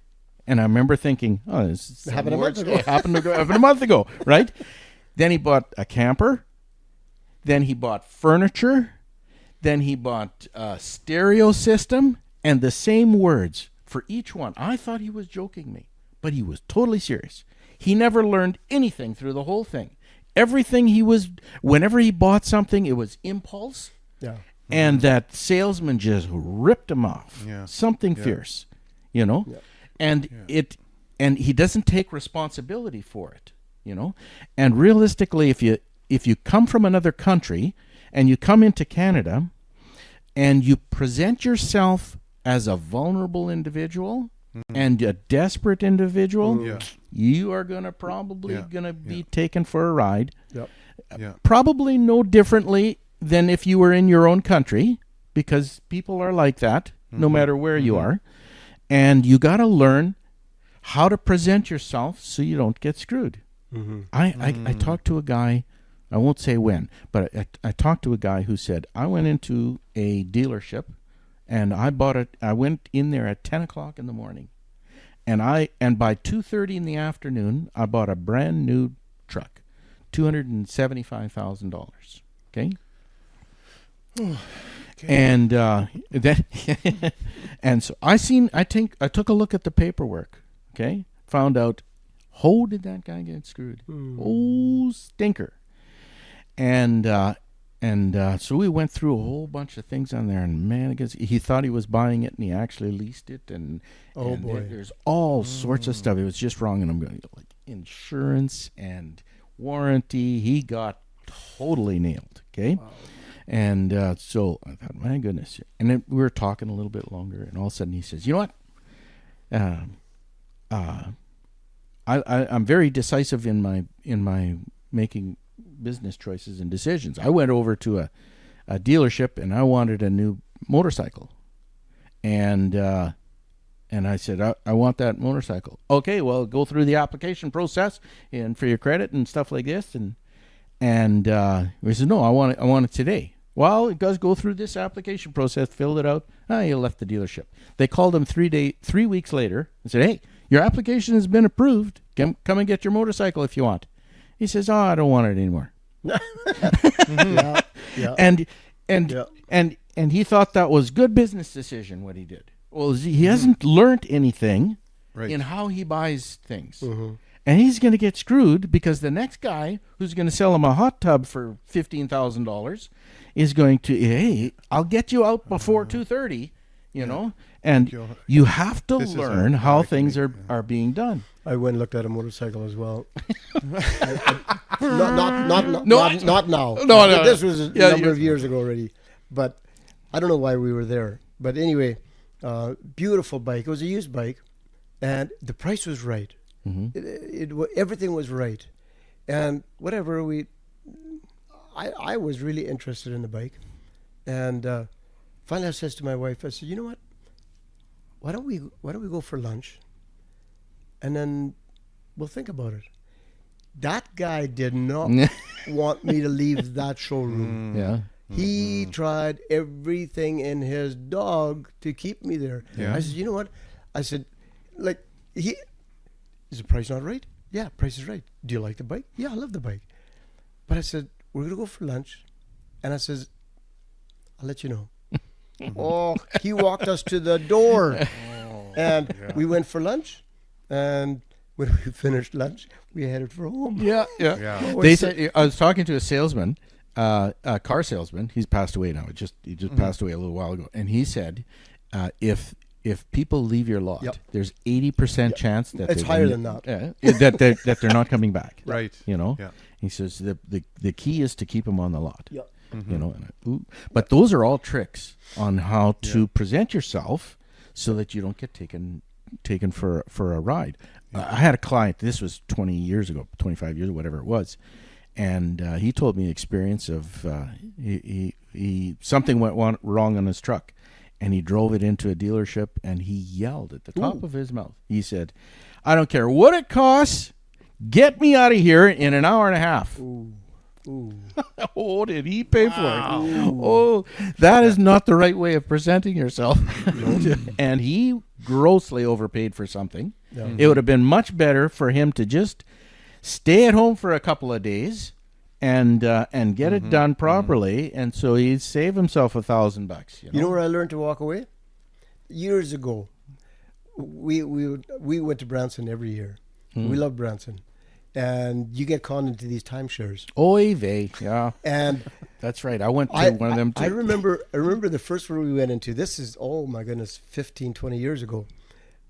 And I remember thinking, "Oh, this happened a month ago." happened a month ago, right?" Then he bought a camper. Then he bought furniture. Then he bought a stereo system, and the same words for each one. I thought he was joking me, but he was totally serious. He never learned anything through the whole thing. Whenever he bought something, it was impulse. Yeah. And that salesman just ripped him off. Yeah. Something fierce, Yeah. And and he doesn't take responsibility for it, And realistically, if you come from another country and you come into Canada and you present yourself as a vulnerable individual and a desperate individual, you are going to be taken for a ride. Yep. Probably no differently than if you were in your own country, because people are like that no matter where you are. And you got to learn how to present yourself so you don't get screwed. I talked to a guy, I won't say when, but I talked to a guy who said, "I went into a dealership and I went in there at 10 o'clock in the morning. And by 2:30 in the afternoon, I bought a brand new truck, $275,000." Okay. And then, and so I took a look at the paperwork. Okay, found out, how did that guy get screwed? Oh, stinker. And so we went through a whole bunch of things on there, and man, I guess he thought he was buying it, and he actually leased it, and boy, there's all sorts of stuff. It was just wrong, and I'm going like insurance and warranty. He got totally nailed. Okay, wow. And so I thought, my goodness, and then we were talking a little bit longer, and all of a sudden he says, "You know what? I'm very decisive in my making business choices and decisions. I went over to a dealership and I wanted a new motorcycle, and I said, I want that motorcycle." "Okay, well, go through the application process and for your credit and stuff like this." And he said, "No, I want it today." "Well, it does go through this application process, filled it out." He left the dealership. They called him 3 weeks later and said, "Hey, your application has been approved. Come and get your motorcycle if you want." He says, "Oh, I don't want it anymore." And he thought that was good business decision what he did. Well, he hasn't learned anything in how he buys things. And he's going to get screwed because the next guy who's going to sell him a hot tub for $15,000 is going to, "Hey, I'll get you out before 2:30, And you have to learn how things are being done. I went and looked at a motorcycle as well. Not now. No. This was a number of years ago already. But I don't know why we were there. But anyway, beautiful bike. It was a used bike. And the price was right. Everything was right. And whatever, I was really interested in the bike. And finally I says to my wife, I said, "You know what? Why don't we go for lunch? And then we'll think about it." That guy did not want me to leave that showroom. He tried everything in his dog to keep me there. Yeah. I said, you know what? I said, like, is the price not right? Yeah, price is right. Do you like the bike? Yeah, I love the bike. But I said, we're going to go for lunch. And I says, I'll let you know. Oh, he walked us to the door. And we went for lunch. And when we finished lunch, we headed for home. Yeah. They said, I was talking to a salesman, a car salesman. He's passed away now. He just passed away a little while ago. And he said, if people leave your lot, there's 80% chance that it's higher than that. That they're not coming back. Right. You know. Yeah. He says the key is to keep them on the lot. Yeah. You know. But those are all tricks on how to present yourself so that you don't get taken for a ride. I had a client. This was 20 years ago, 25 years, whatever it was. And he told me the experience of he something went wrong on his truck, and he drove it into a dealership, and he yelled at the top of his mouth. He said, "I don't care what it costs, get me out of here in an hour and a half." Ooh. Oh, did he pay for it? Oh, that is not the right way of presenting yourself. And he grossly overpaid for something. Yeah. It would have been much better for him to just stay at home for a couple of days and get it done properly, and so he'd save himself $1,000. You know where I learned to walk away? Years ago, we went to Branson every year. We love Branson, and you get caught into these timeshares. Oy vey, yeah, and that's right. I went to one of them too. I remember the first one we went into. This is 15, 20 years ago.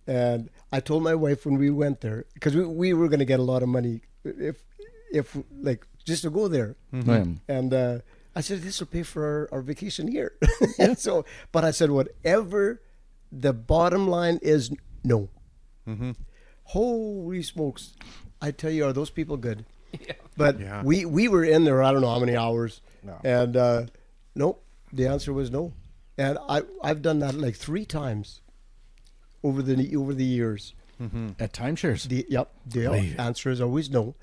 And I told my wife when we went there, because we were going to get a lot of money if like just to go there. And I said, this will pay for our vacation here. So, but I said, whatever the bottom line is, no. Holy smokes. I tell you, are those people good? Yeah. But we were in there, I don't know how many hours. No. And nope, the answer was no. And I've done that like 3 times. Over the years, at timeshares. The answer is always no,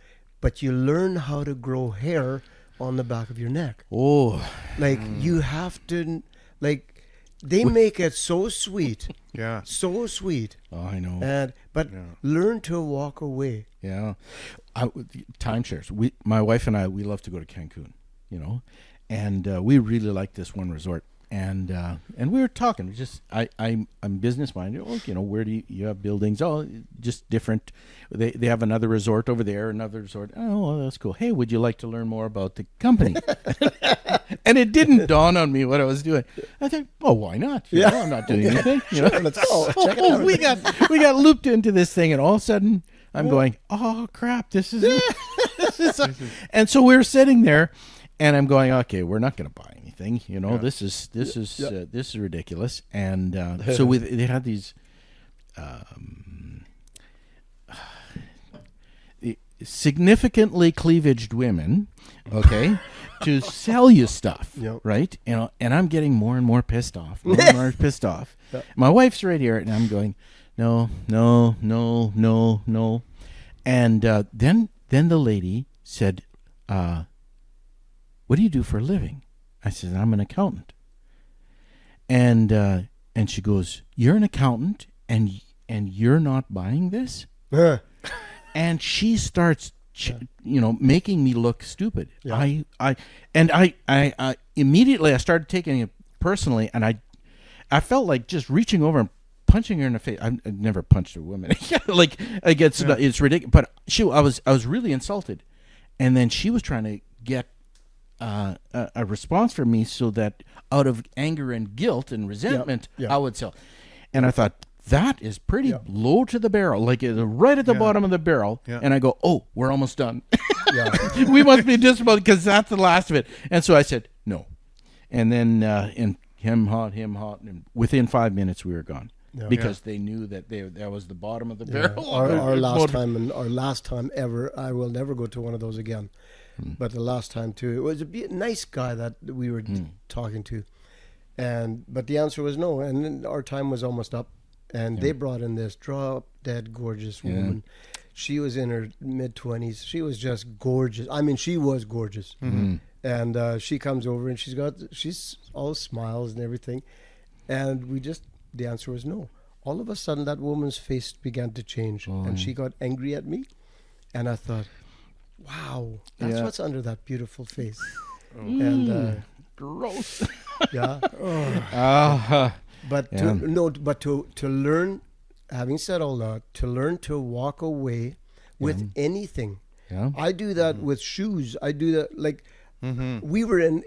but you learn how to grow hair on the back of your neck. Oh, like you have to, like they make it so sweet. Yeah, so sweet. Oh, I know. But learn to walk away. Yeah, timeshares. My wife and I, we love to go to Cancun. You know, and we really like this one resort. And we were talking. I'm business minded. Oh, you know, where do you have buildings? Oh, just different. They have another resort over there, another resort. Oh, well, that's cool. Hey, would you like to learn more about the company? And it didn't dawn on me what I was doing. I think, oh, why not? You know, I'm not doing anything. You know, let's go. Check it out. we got looped into this thing, and all of a sudden I'm going, oh crap, this is. And so we were sitting there, and I'm going, okay, we're not going to buy anything, you know. This is ridiculous. And so they had these significantly cleavaged women, okay, to sell you stuff, right? You know, and I'm getting more and more pissed off. My wife's right here, and I'm going, no. And then the lady said, what do you do for a living? I said, I'm an accountant. And she goes, you're an accountant and you're not buying this? And she starts, making me look stupid. Yeah. I immediately I started taking it personally, and I felt like just reaching over and punching her in the face. I've never punched a woman. It's ridiculous. But I was really insulted, and then she was trying to get a response from me so that out of anger and guilt and resentment, I would sell. And I thought, that is pretty low to the barrel, like right at the bottom of the barrel. Yeah. And I go, oh, we're almost done. We must be just about, because that's the last of it. And so I said, no. And then him hot, and within 5 minutes we were gone. Yeah. Because they knew that that was the bottom of the barrel. Our last time ever, I will never go to one of those again. But the last time too, it was a nice guy that we were talking to, but the answer was no, and then our time was almost up, and they brought in this drop dead gorgeous woman. She was in her mid-20s. She was just gorgeous. I mean, she was gorgeous, And she comes over and she's all smiles and everything. And the answer was no. All of a sudden, that woman's face began to change, and she got angry at me. And I thought, wow, that's what's under that beautiful face. And gross. yeah. But to learn, having said all that, to learn to walk away with anything. Yeah. I do that with shoes. I do that like we were in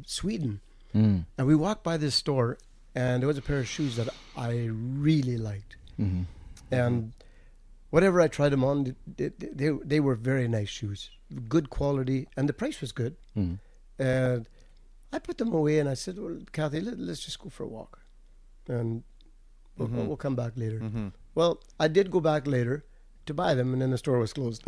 Sweden, and we walked by this store, and there was a pair of shoes that I really liked, and whatever I tried them on, they were very nice shoes, good quality, and the price was good, and I put them away, and I said, "Well, Kathy, let's just go for a walk, and we'll come back later." Well, I did go back later to buy them, and then the store was closed.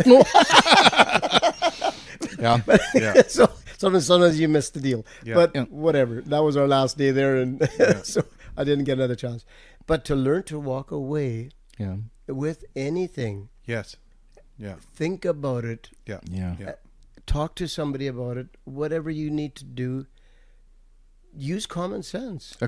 So sometimes you miss the deal. But whatever. That was our last day there, and so I didn't get another chance. But to learn to walk away with anything. Yes. Yeah. Think about it. Yeah. Talk to somebody about it. Whatever you need to do, use common sense. A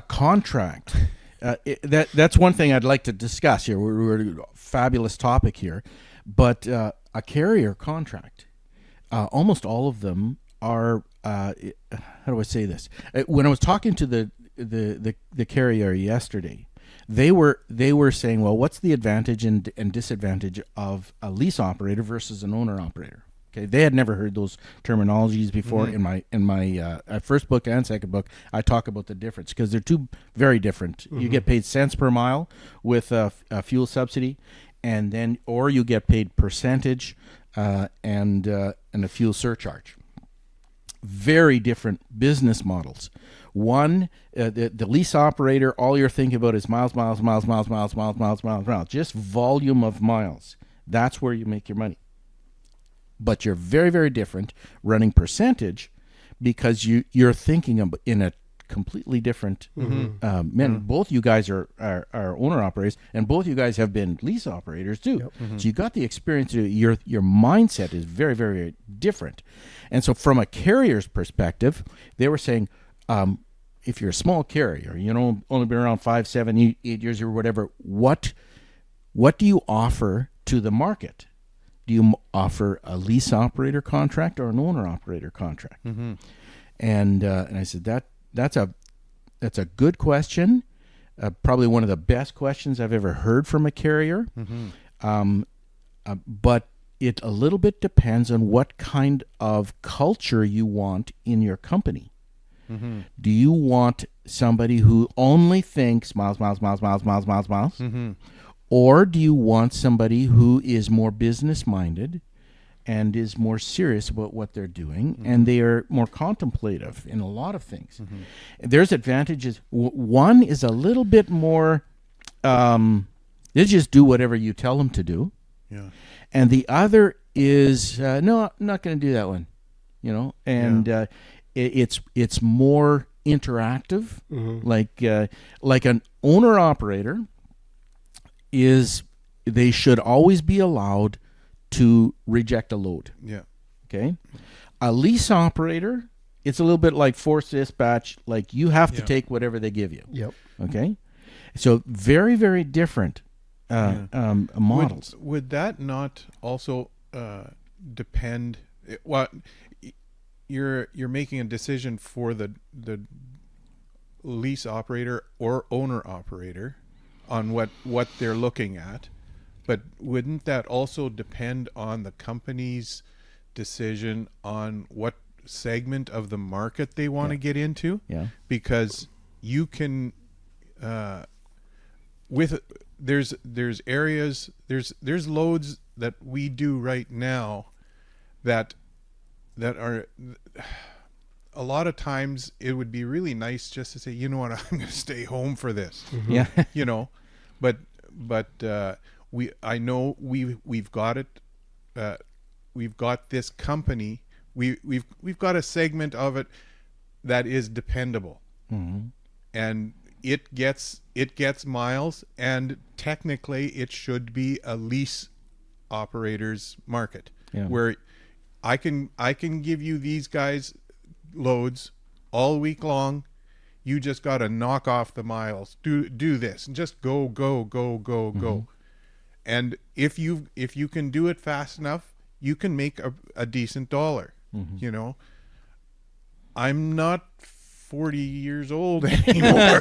contract. That's one thing I'd like to discuss here. We're a fabulous topic here, but a carrier contract. Almost all of them are. How do I say this? When I was talking to the carrier yesterday, they were saying, well, what's the advantage and disadvantage of a lease operator versus an owner operator? Okay, they had never heard those terminologies before. In my first book and second book, I talk about the difference because they're two very different. You get paid cents per mile with a fuel subsidy, and then or you get paid percentage and a fuel surcharge. Very different business models. One, the lease operator, all you're thinking about is miles, just volume of miles. That's where you make your money. But you're very, very different running percentage because you're thinking of in a completely different both you guys are owner operators, and both you guys have been lease operators too. So you got the experience. Your mindset is very, very different. And so from a carrier's perspective, they were saying, if you're a small carrier, only been around 5, 7, 8 years or whatever, what do you offer to the market? Do you offer a lease operator contract or an owner operator contract? And I said that's a good question, probably one of the best questions I've ever heard from a carrier. But it a little bit depends on what kind of culture you want in your company. Do you want somebody who only thinks miles? Or do you want somebody who is more business-minded and is more serious about what they're doing, and they are more contemplative in a lot of things? There's advantages. One is a little bit more, they just do whatever you tell them to do. And the other is, no, I'm not going to do that one. And it's more interactive. Like an owner-operator, they should always be allowed to reject a load. Okay. A lease operator, it's a little bit like forced dispatch. Like you have to take whatever they give you. Okay. So very, very different models. Would that not also depend? Well, you're making a decision for the lease operator or owner operator on what they're looking at, but wouldn't that also depend on the company's decision on what segment of the market they want to get into? Because you can there's areas, there's loads that we do right now that are a lot of times it would be really nice just to say, you know what, I'm going to stay home for this. But I know we've got it. We've got this company. We've got a segment of it that is dependable, and it gets miles, and technically it should be a lease operators market, Yeah. where I can give you these guys loads all week long. You just got to knock off the miles. Do this and just go. And if you can do it fast enough, you can make a decent dollar. You know, I'm not 40 years old anymore.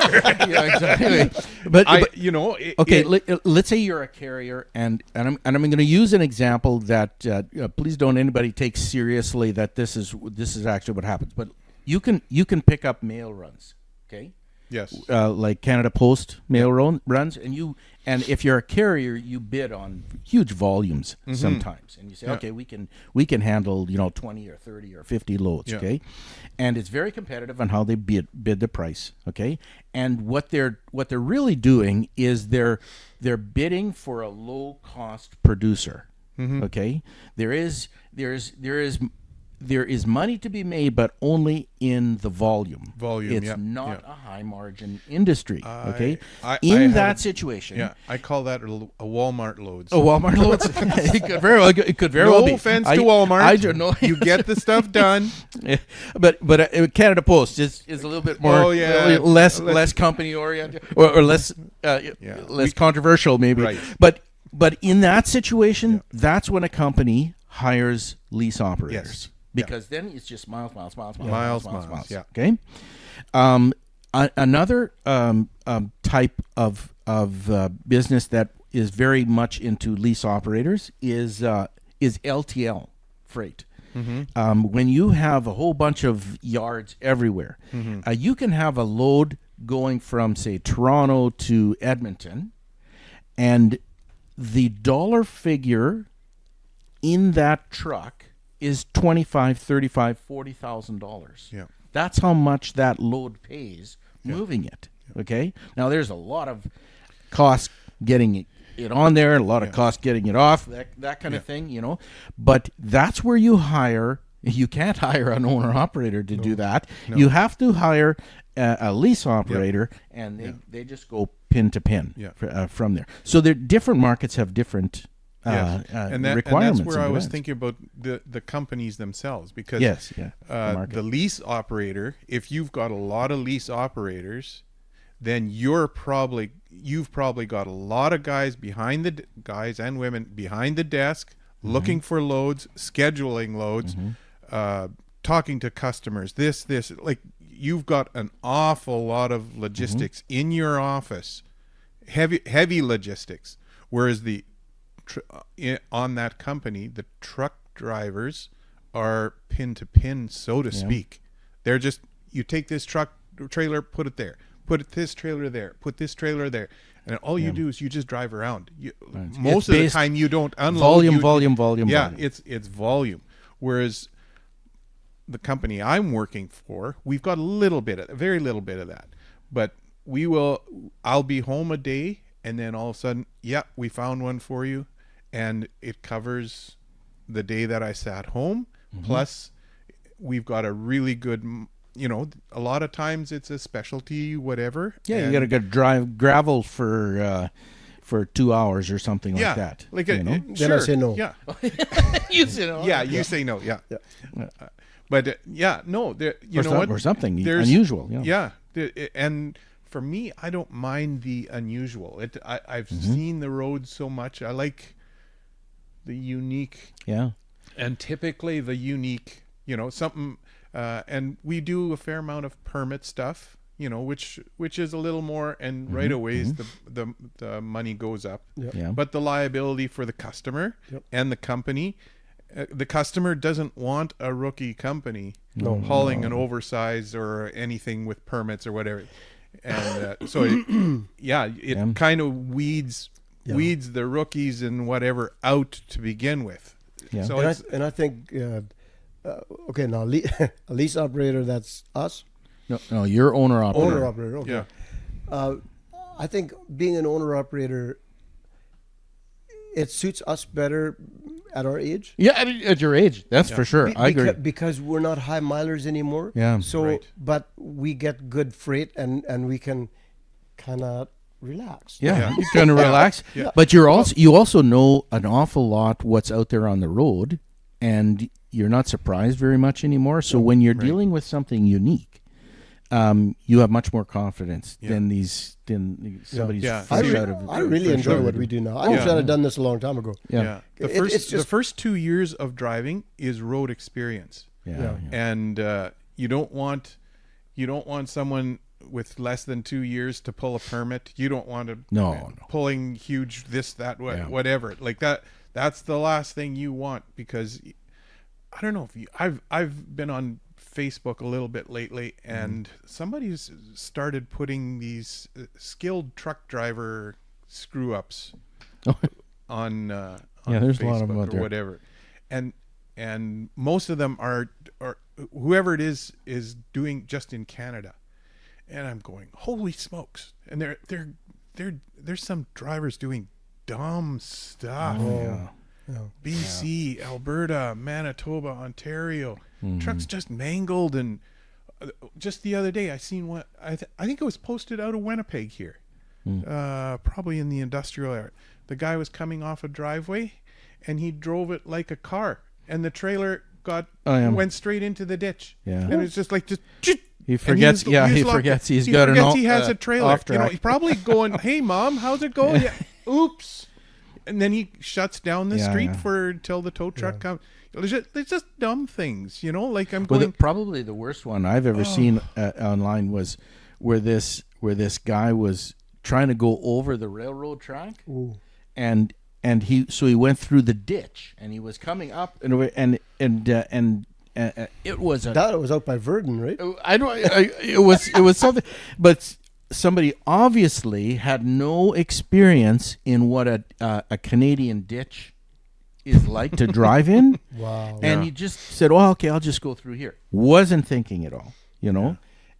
Yeah, exactly. But okay. Let's say you're a carrier, and I'm going to use an example that please don't anybody take seriously that this is actually what happens. But you can pick up mail runs, okay? Yes. Like Canada Post mail runs, and if you're a carrier, you bid on huge volumes sometimes, and you say, okay, we can handle 20 or 30 or 50 loads, okay, and it's very competitive on how they bid the price, okay, and what they're really doing is they're bidding for a low cost producer, okay. There is money to be made, but only in the volume. It's not a high margin industry. Okay, in that situation, I call that a Walmart loads. A Walmart loads. It could very well be. No offense to Walmart. I don't know. You get the stuff done. But Canada Post is a little bit more less company oriented or less controversial maybe. Right. But in that situation, that's when a company hires lease operators. Yes. Because then it's just miles. Yeah. Okay. Another type of business that is very much into lease operators is LTL freight. When you have a whole bunch of yards everywhere, you can have a load going from, say, Toronto to Edmonton, and the dollar figure in that truck is $25,000, $35,000, $40,000. Yeah. That's how much that load pays moving it. Okay. Now there's a lot of cost getting it on there, a lot of cost getting it off, that kind of thing, But that's where you hire. You can't hire an owner operator to do that. No. You have to hire a lease operator, and they just go pin to pin from there. So different markets have different. And requirements. that's where I was thinking about the companies themselves, because the lease operator, if you've got a lot of lease operators, then you've probably got a lot of guys and women behind the desk looking for loads, scheduling loads, talking to customers. This like you've got an awful lot of logistics in your office, heavy logistics, whereas on that company, the truck drivers are pin to pin, so to speak. They're just, you take this trailer, put it there, this trailer there, put this trailer there, and all you do is you just drive around. Most of the time you don't unload. Volume. Yeah, it's volume. Whereas the company I'm working for, we've got very little bit of that. But I'll be home a day, and then all of a sudden, we found one for you. And it covers the day that I sat home. Plus, we've got a really good, a lot of times it's a specialty, whatever. Yeah, you got to go drive gravel for 2 hours or something like that. Sure. Then I say no. Yeah. You say no. Yeah, you say no. Yeah. But no, or something unusual. Yeah. And for me, I don't mind the unusual. I've seen the road so much. I like the unique, and typically the unique, something, and we do a fair amount of permit stuff, which is a little more, and right away the money goes up. But the liability for the customer and the company, the customer doesn't want a rookie company hauling an oversized or anything with permits or whatever, and so it kind of weeds the rookies and whatever out to begin with. So I think okay, now a lease operator, that's us. No, you're owner operator. Owner operator. Okay. Yeah. I think being an owner operator, it suits us better at our age. Yeah, at your age, that's for sure. I agree, because we're not high milers anymore. Yeah. So, but we get good freight, and we can kind of relaxed. Yeah, you're trying to relax. Yeah. But you also know an awful lot what's out there on the road, and you're not surprised very much anymore. So when you're dealing with something unique, you have much more confidence than somebody's fresh out of. I really enjoy what we do now. I wish I'd have done this a long time ago. Yeah. The first 2 years of driving is road experience. Yeah. And you don't want someone with less than 2 years to pull a permit. You don't want to pulling huge whatever like that. That's the last thing you want, because I don't know if I've been on Facebook a little bit lately, and somebody's started putting these skilled truck driver screw ups on there's Facebook a lot of them out or there. whatever, and most of them are whoever it is doing just in Canada, and I'm going, holy smokes! And there's some drivers doing dumb stuff. BC, Alberta, Manitoba, Ontario. Trucks just mangled, and just the other day I seen one. I think it was posted out of Winnipeg here, probably in the industrial area. The guy was coming off a driveway, and he drove it like a car, and the trailer went straight into the ditch. Yeah, and it's just like he forgets. He forgets he has a trailer. He's probably going, "Hey, Mom, how's it going?" Oops. And then he shuts down the street until the tow truck comes. It's just dumb things, like I'm going. Probably the worst one I've ever seen online was where this guy was trying to go over the railroad track, and he went through the ditch, and he was coming up, and it was that was out by Verdun, right? It was something, but somebody obviously had no experience in what a Canadian ditch is like to drive in. Wow. And he just said, "Oh, okay, I'll just go through here." Wasn't thinking at all,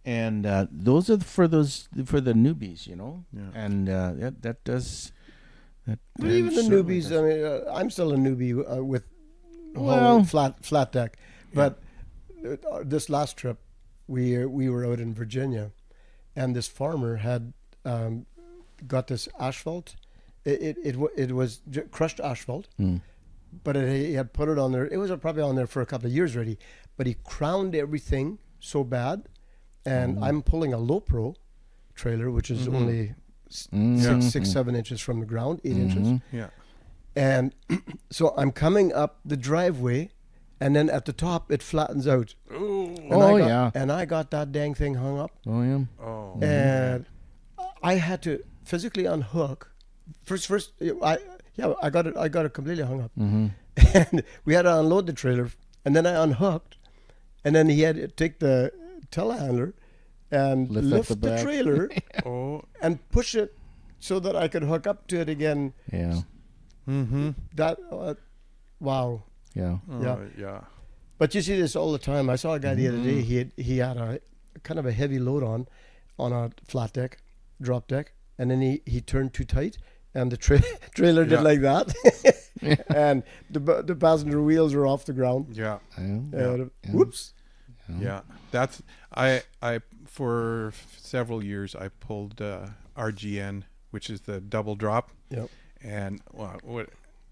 And those are for the newbies, Yeah. And that does. But even the newbies, I mean, I'm still a newbie with flat deck. But this last trip, we were out in Virginia, and this farmer had got this asphalt. It was crushed asphalt, but he had put it on there. It was probably on there for a couple of years already, but he crowned everything so bad. And I'm pulling a low pro trailer, which is only 6-7 inches from the ground, 8 inches. Yeah. And so I'm coming up the driveway, and then at the top it flattens out. And I got that dang thing hung up. And I had to physically unhook. I got it completely hung up. And we had to unload the trailer, and then I unhooked, and then he had to take the telehandler and lift the trailer and push it so that I could hook up to it again. Yeah. That wow. Yeah. Yeah. But you see this all the time. I saw a guy the other day. He had a kind of a heavy load on a flat deck, drop deck, and then he turned too tight, and the trailer did like that, and the passenger wheels were off the ground. Yeah. Whoops. Yeah. That's I for several years I pulled RGN, which is the double drop. Yep. And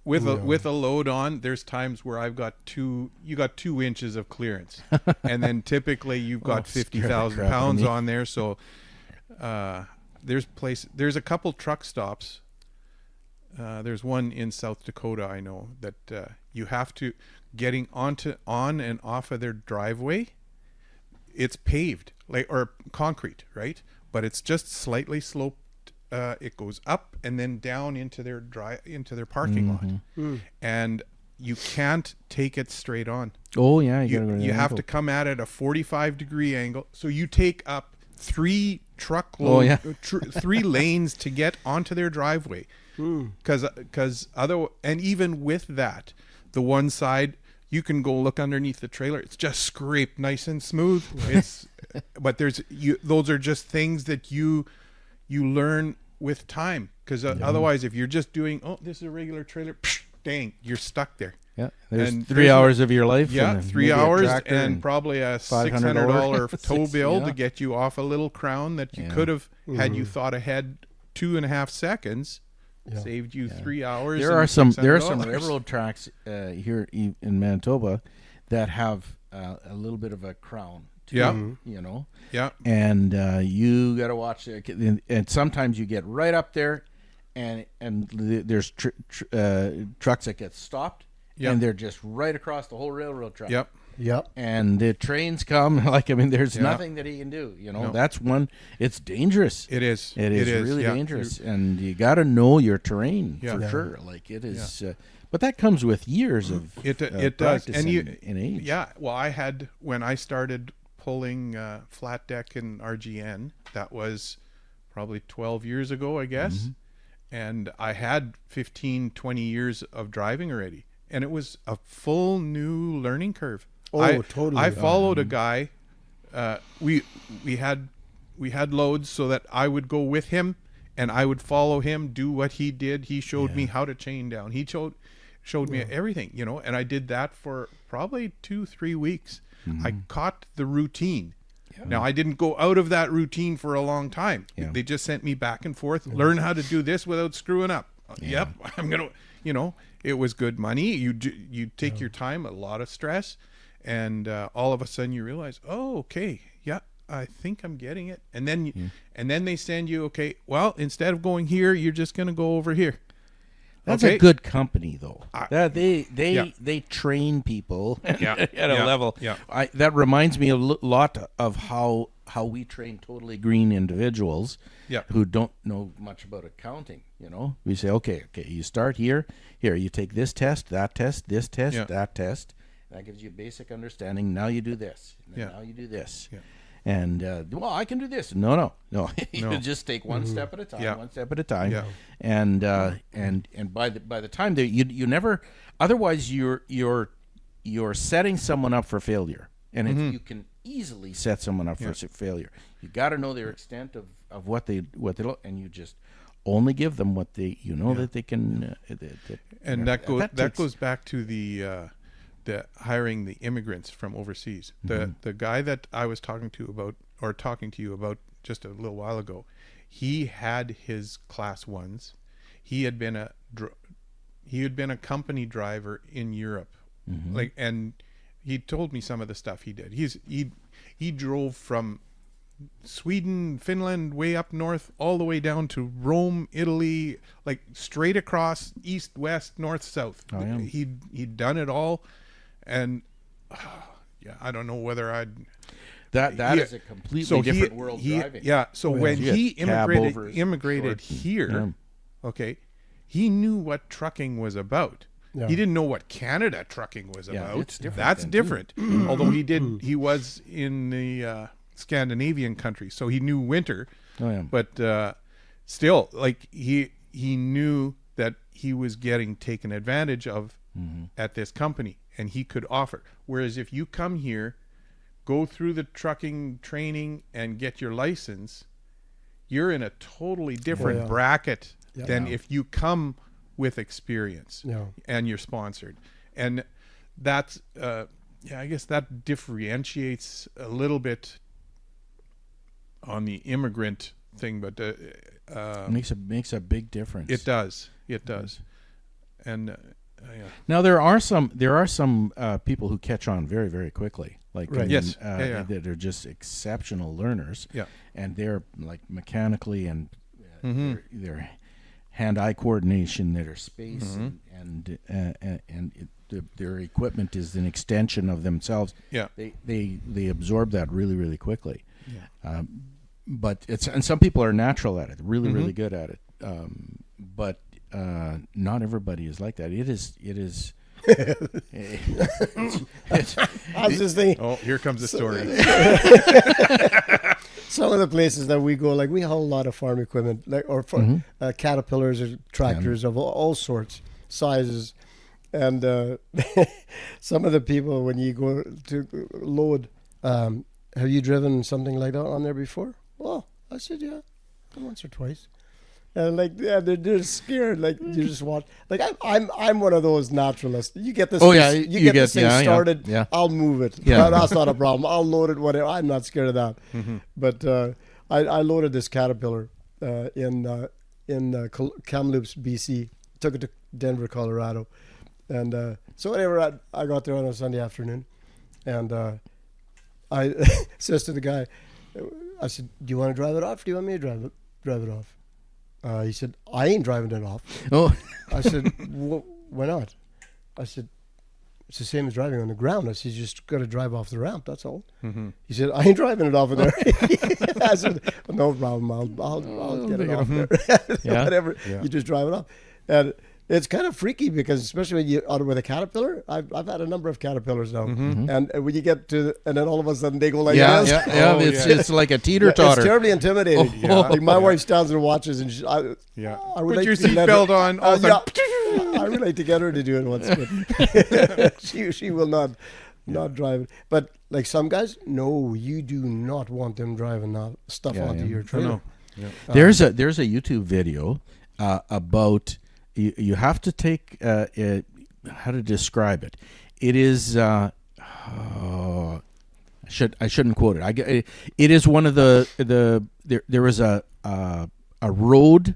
with a load on, there's times where you got 2 inches of clearance, and then typically you've got 50,000 pounds on there. So there's a couple truck stops. There's one in South Dakota, I know, that you have to getting on and off of their driveway. It's paved or concrete, right? But it's just slightly sloped. It goes up and then down into their parking lot, and you can't take it straight on. Oh yeah, you have to come at it a 45-degree angle. So you take up 3 3 lanes to get onto their driveway, because and even with that, the one side you can go look underneath the trailer. It's just scraped nice and smooth. But those are just things that you learn with time, because otherwise, if you're just doing, this is a regular trailer, dang, you're stuck there. Yeah, there's 3 hours of your life. Yeah, 3 hours and probably a $600 tow bill to get you off a little crown that you could have, had you thought ahead 2.5 seconds saved you 3 hours. There are some railroad tracks here in Manitoba that have a little bit of a crown. You know. Yeah. And you got to watch it. And sometimes you get right up there, and there's trucks that get stopped, and they're just right across the whole railroad track. Yep. And the trains come. There's nothing that he can do. You know, that's one. It's dangerous. It is. It is really dangerous, and you got to know your terrain for sure. Like it is. But that comes with years of it does. And in age. Yeah. Well, when I started pulling flat deck in RGN, that was probably 12 years ago, I guess. And I had 15, 20 years of driving already. And it was a full new learning curve. Totally. I followed a guy. We had loads so that I would go with him and I would follow him, do what he did. He showed me how to chain down. He showed me everything, you know, and I did that for probably 2-3 weeks. I caught the routine. Now, I didn't go out of that routine for a long time. They just sent me back and forth, learn how to do this without screwing up. Yep, I'm going to, you know, it was good money. You take your time, a lot of stress, and all of a sudden you realize, oh, okay, I think I'm getting it. And then they send you, okay, well, instead of going here, you're just going to go over here. That's a good company, though. They train people at a level. That reminds me a lot of how we train totally green individuals who don't know much about accounting. You know, we say, okay, you start here. Here, you take this test, that test, this test, that test. That gives you a basic understanding. Now you do this. Now you do this. And well, I can do this. No. You just take one step at a time. One step at a time. And by the time that you never, otherwise you're setting someone up for failure, and if you can easily set someone up for failure. You got to know their extent of what they look, and you just only give them what they that they can. And that goes back to the hiring the immigrants from overseas. The guy that I was talking to you about just a little while ago, he had his class 1s. He had been a company driver in Europe, and he told me some of the stuff he did. He drove from Sweden, Finland, way up north, all the way down to Rome, Italy, like straight across east, west, north, south. He'd done it all. And I don't know whether I'd. That is a completely different world driving. So when he immigrated here, okay, he knew what trucking was about. He didn't know what Canada trucking was about. That's different. Although he was in the Scandinavian countries, so he knew winter. But still, like he knew that he was getting taken advantage of at this company. And he could offer. Whereas if you come here, go through the trucking training and get your license, you're in a totally different bracket than if you come with experience and you're sponsored. And that's, I guess that differentiates a little bit on the immigrant thing, but makes a big difference. It does. And now there are some people who catch on very, very quickly, like that are just exceptional learners, and they're like mechanically and their hand-eye coordination, their space, and their equipment is an extension of themselves. They absorb that really, really quickly. But and some people are natural at it, really good at it. But not everybody is like that. It is. I was just thinking. Oh, here comes the story. Some of the places that we go, like we have a lot of farm equipment, like or for caterpillars or tractors of all sorts, sizes, and some of the people when you go to load, have you driven something like that on there before? Well, I said once or twice. And they're scared. Like you just watch. Like I'm one of those naturalists. You get this. You get this thing started. Yeah. I'll move it. Yeah. That's not a problem. I'll load it. Whatever. I'm not scared of that. But I loaded this caterpillar in in Kamloops, BC. Took it to Denver, Colorado, and so whenever I got there on a Sunday afternoon, and I says to the guy, I said, "Do you want to drive it off? Or do you want me to drive it off?" He said, "I ain't driving it off." Oh, I said, "Why not?" I said, "It's the same as driving on the ground." I said, "You just got to drive off the ramp. That's all." Mm-hmm. He said, "I ain't driving it off of there." I said, "No problem. I'll get it off there. Yeah. Whatever. Yeah. You just drive it off." And it's kind of freaky because especially when you're out with a caterpillar. I've had a number of caterpillars now, and when you get to, and then all of a sudden they go like this. Yeah. Oh, it's like a teeter It's totter. terribly intimidating. Yeah. Like my wife stands and watches, and I Put relate your to let her- seatbelt on. All yeah, the I relate to get her to do it once, but she will not drive it. But like some guys, no, you do not want them driving that stuff onto your trailer. No. Yeah. There's a YouTube video about you have to take how to describe it. It is I shouldn't quote it. It is one of there was a road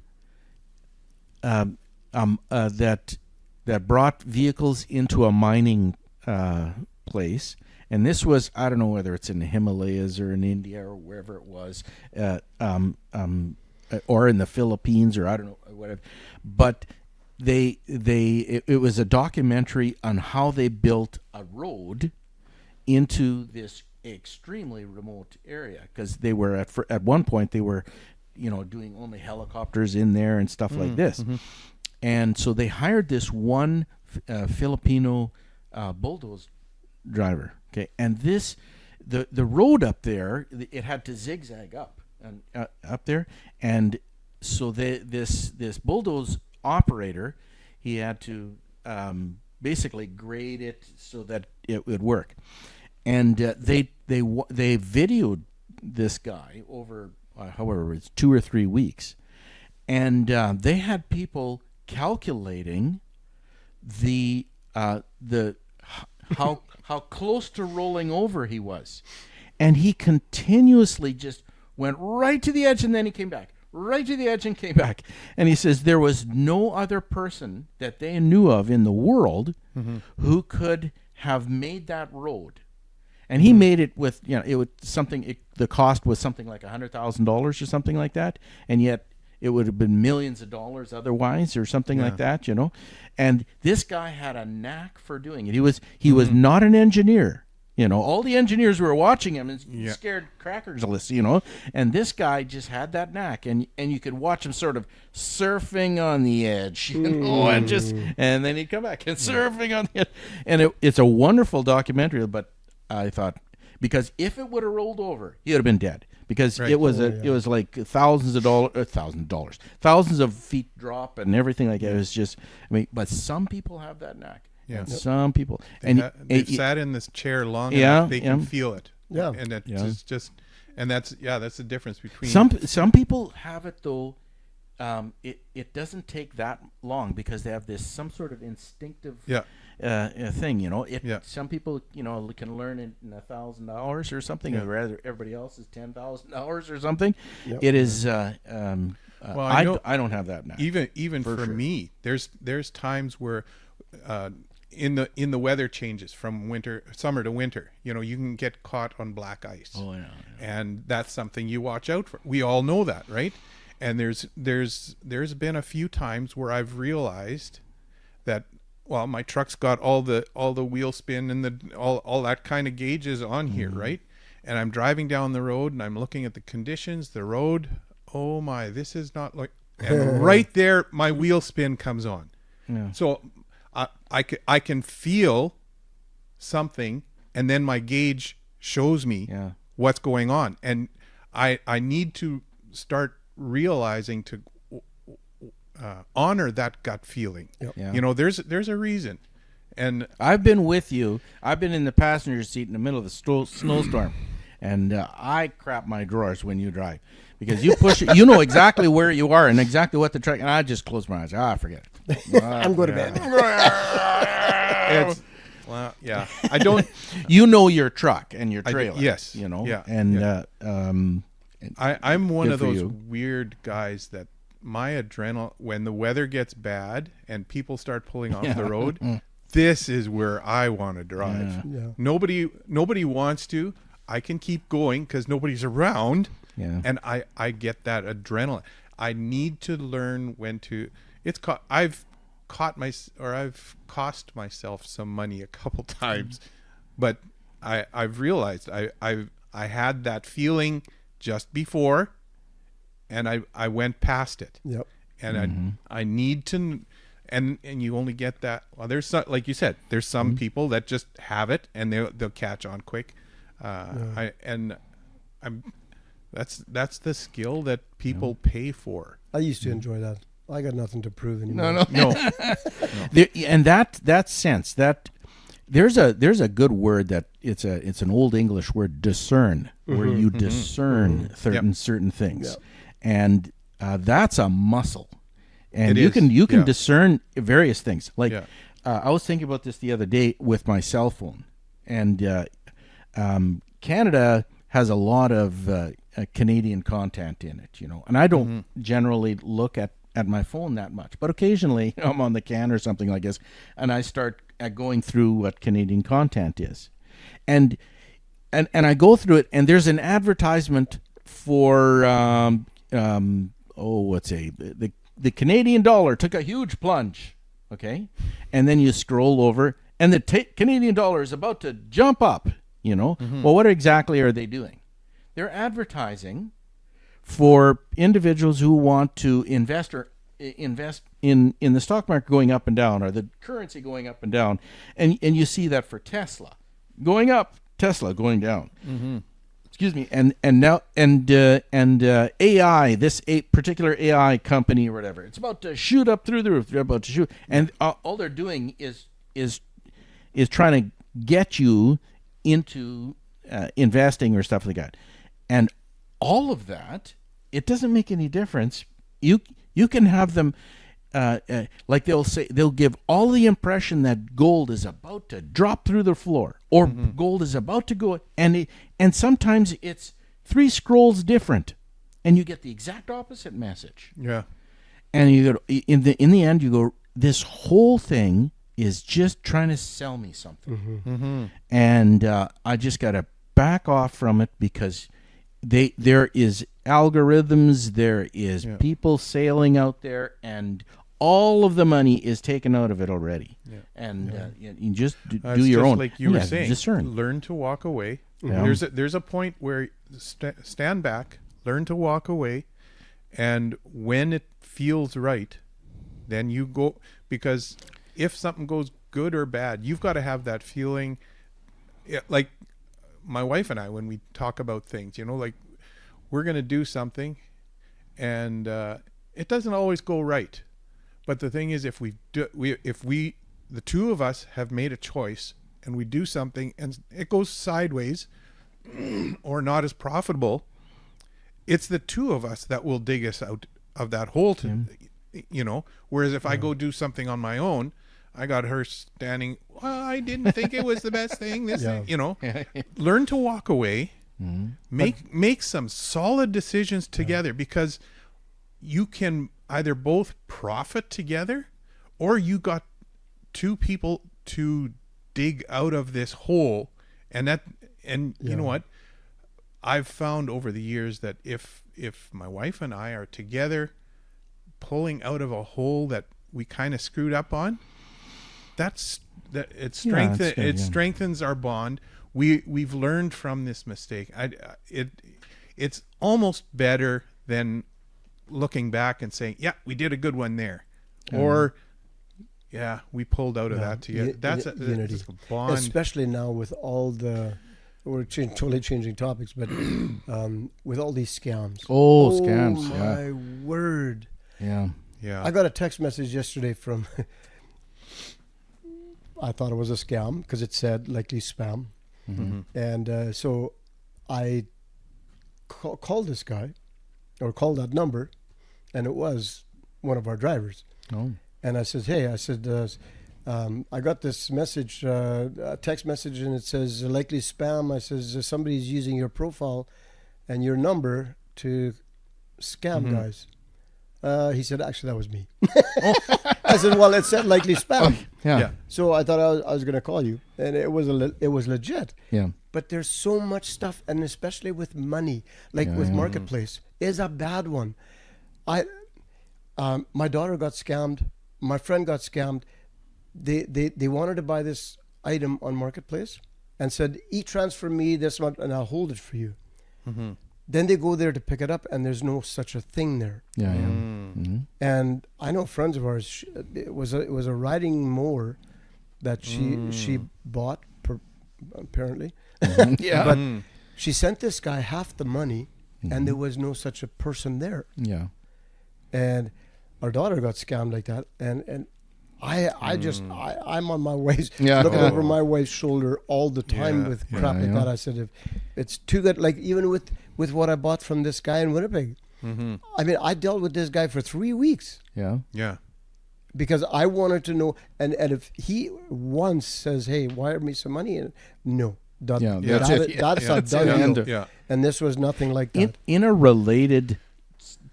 that brought vehicles into a mining place. And this was, I don't know whether it's in the Himalayas or in India or wherever it was, or in the Philippines or I don't know, whatever. But it was a documentary on how they built a road into this extremely remote area, because they were at one point they were, doing only helicopters in there and stuff like this. Mm-hmm. And so they hired this one Filipino bulldoze driver. Okay, and the road up there, it had to zigzag up and up there, and so this bulldoze operator, he had to basically grade it so that it would work, and they videoed this guy over however it's 2 or 3 weeks, and they had people calculating how close to rolling over he was. And he continuously just went right to the edge, and then he came back. Right to the edge and came back. And he says there was no other person that they knew of in the world who could have made that road. And he made it with, it was something, the cost was something like $100,000 or something like that. And yet it would have been millions of dollars otherwise, or something like that, And this guy had a knack for doing it. He was not an engineer. All the engineers were watching him and scared crackers, And this guy just had that knack, and you could watch him sort of surfing on the edge, and then he'd come back and surfing on the edge. And it's a wonderful documentary. But I thought, because if it would have rolled over, he would have been dead. Because it was like thousands of feet drop and everything like that. It was just, but some people have that knack. Yeah. Some people, they've sat in this chair long enough, they can feel it. Yeah. And it's just, and that's the difference between some people have it though. It doesn't take that long because they have some sort of instinctive thing. Some people can learn it in $1,000 or something, or rather everybody else is $10,000 or something. Yep. It is. I don't have that now. Even for sure. Me, there's times where in the weather changes from summer to winter. You can get caught on black ice. Oh yeah. And that's something you watch out for. We all know that, right? And there's been a few times where I've realized that, well, my truck's got all the wheel spin and all that kind of gauges on here, right? And I'm driving down the road and I'm looking at the conditions, the road. Oh my, this is not like. And right there, my wheel spin comes on. Yeah. So I can feel something, and then my gauge shows me what's going on, and I need to start realizing to honor that gut feeling. Yep. Yeah. There's a reason. And I've been with you. I've been in the passenger seat in the middle of the snowstorm, and I crap my drawers when you drive, because you push it. You know exactly where you are and exactly what the track. And I just close my eyes. Forget it. I'm going to bed. I don't. You know your truck and your trailer. Yes. Yeah. And I'm one of those weird guys that my adrenaline when the weather gets bad and people start pulling off the road. This is where I want to drive. Yeah. Nobody wants to. I can keep going because nobody's around, and I get that adrenaline. I need to learn when to. I've cost myself some money a couple times, but I've realized I had that feeling just before, and I went past it. Yep. And I need to, and you only get that. Well, there's some, like you said, there's some people that just have it and they'll catch on quick. That's the skill that people pay for. I used to enjoy that. I got nothing to prove anymore. No. And that sense that there's a good word that it's an old English word, discern, where you discern certain things, and that's a muscle, and you can discern various things. Like I was thinking about this the other day with my cell phone, and Canada has a lot of Canadian content in it, and I don't generally look at my phone that much, but occasionally I'm on the CAN or something like this, and I start going through what Canadian content is, and I go through it, and there's an advertisement for the Canadian dollar took a huge plunge, okay, and then you scroll over, and the Canadian dollar is about to jump up, Well, what exactly are they doing? They're advertising for individuals who want to invest in the stock market going up and down, or the currency going up and down, and you see that for Tesla going up, Tesla going down. Excuse me, and now AI, this particular AI company or whatever, it's about to shoot up through the roof. They're about to shoot, and all they're doing is trying to get you into investing or stuff like that, and all of that. It doesn't make any difference. You can have them like they'll give all the impression that gold is about to drop through the floor, or gold is about to go, and sometimes it's 3 scrolls different, and you get the exact opposite message. Yeah. And you go in the end, you go, this whole thing is just trying to sell me something, and I just got to back off from it, because there is algorithms, there is people sailing out there, and all of the money is taken out of it already. And you just do your own. Like you were saying, discern. Learn to walk away. There's a point where stand back, learn to walk away, and when it feels right, then you go, because if something goes good or bad, you've got to have that feeling. Like my wife and I, when we talk about things, like we're going to do something, and it doesn't always go right. But the thing is, if the two of us have made a choice and we do something and it goes sideways or not as profitable, it's the two of us that will dig us out of that hole, whereas if I go do something on my own, I got her standing, well, I didn't think it was the best thing. Learn to walk away, make some solid decisions together, because you can either both profit together, or you got 2 people to dig out of this hole. You know what? I've found over the years that if my wife and I are together pulling out of a hole that we kind of screwed up on, it strengthens our bond. We've learned from this mistake. It's almost better than looking back and saying, yeah, we did a good one there, or we pulled out of that together. That's unity. a bond. Especially now with all we're totally changing topics, but with all these scams. Scams! My word! Yeah. I got a text message yesterday from. I thought it was a scam because it said likely spam, and so I called this guy, or called that number, and it was one of our drivers. And I said, hey, I got this message, a text message, and it says likely spam. I says, somebody's using your profile and your number to scam guys. He said, actually, that was me. I said, well, it said likely spam. Yeah. So I thought I was going to call you, and it was legit. Yeah. But there's so much stuff, and especially with money, like with Marketplace, is a bad one. My daughter got scammed. My friend got scammed. They wanted to buy this item on Marketplace and said, e-transfer me this month and I'll hold it for you. Mm-hmm. Then they go there to pick it up, and there's no such a thing there. Yeah. Mm-hmm. And I know friends of ours. It was a riding mower that she bought, apparently. Yeah. But she sent this guy half the money, and there was no such a person there. Yeah. And our daughter got scammed like that, and I'm on my wife's looking over my wife's shoulder all the time with crap like that. I said, if it's too good, like even with what I bought from this guy in Winnipeg. Mm-hmm. I mean, I dealt with this guy for 3 weeks. Yeah. Yeah. Because I wanted to know, and if he once says, "Hey, wire me some money," and no, that's a done deal. Yeah. And this was nothing like that. In a related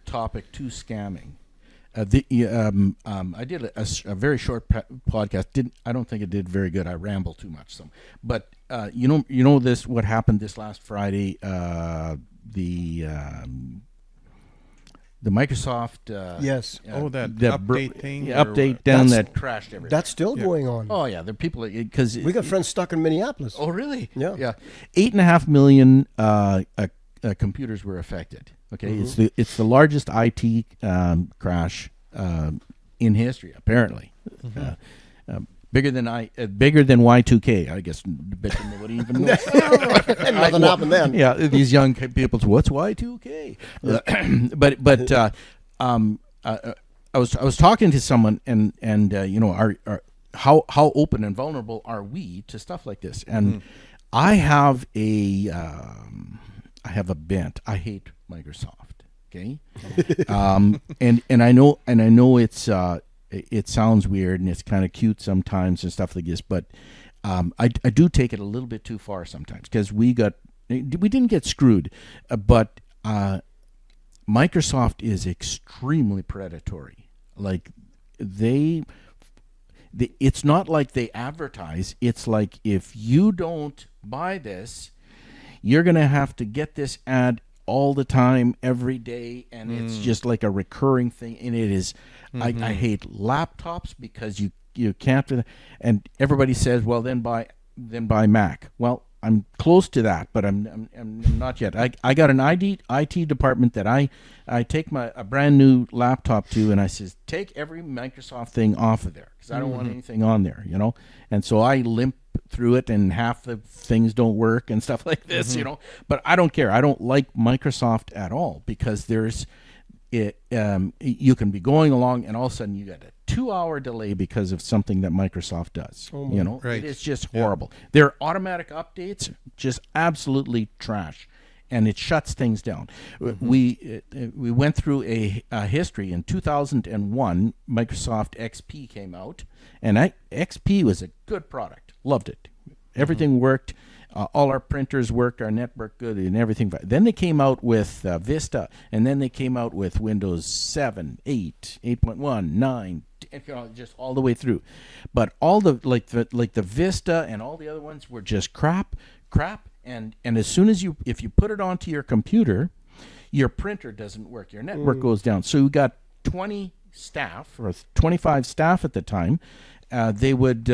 topic to scamming, I did a very short podcast. I don't think it did very good. I ramble too much. But you know this. What happened this last Friday? The Microsoft yes. That update thing. Update down that crashed everything. That's still going on. Oh yeah, there are people because we got friends stuck in Minneapolis. Oh really? Yeah. Yeah. 8.5 million computers were affected. Okay, it's the largest IT crash in history, apparently. Bigger than Y2K. I guess bet you nobody even knows. Nothing happened then. Yeah, these young people. What's Y2K? I was talking to someone, and how open and vulnerable are we to stuff like this? And I have a bent. I hate Microsoft. Okay, and I know it's. It sounds weird and it's kind of cute sometimes and stuff like this, but I do take it a little bit too far sometimes because we didn't get screwed, but Microsoft is extremely predatory. Like it's not like they advertise. It's like if you don't buy this, you're gonna have to get this ad all the time, every day, and it's just like a recurring thing. And it is, I hate laptops because you can't. And everybody says, well, then buy Mac. Well, I'm close to that, but I'm not yet. I got an IT department that I take a brand new laptop to, and I says, take every Microsoft thing off of there because I don't want anything on there, And so I limp through it, and half the things don't work and stuff like this, But I don't care. I don't like Microsoft at all because you can be going along, and all of a sudden you get a 2-hour delay because of something that Microsoft does. Right. It's just horrible. Their automatic updates just absolutely trash, and it shuts things down. We went through a history. In 2001, Microsoft XP came out, and XP was a good product. Loved it. Everything worked. All our printers worked, our net worked good, and everything. Then they came out with Vista, and then they came out with Windows 7, 8, 8.1, 9, just all the way through. But all the like the Vista and all the other ones were just crap. And as soon as if you put it onto your computer, your printer doesn't work. Your network goes down. So you got 20 staff or 25 staff at the time. They would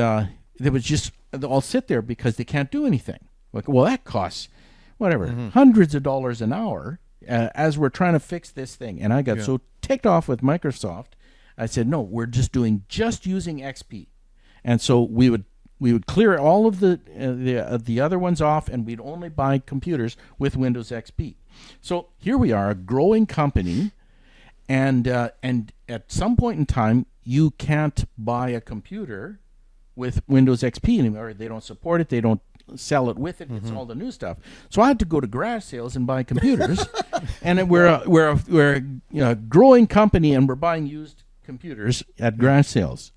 just all sit there because they can't do anything. Like, well, that costs hundreds of dollars an hour as we're trying to fix this thing. And I got so ticked off with Microsoft, I said, no, we're just using XP. And so we would clear all of the other ones off, and we'd only buy computers with Windows XP. So here we are, a growing company, and at some point in time, you can't buy a computer with Windows XP anymore. They don't support it. They don't sell it with it. It's all the new stuff. So I had to go to garage sales and buy computers. And we're a growing company, and we're buying used computers at garage sales.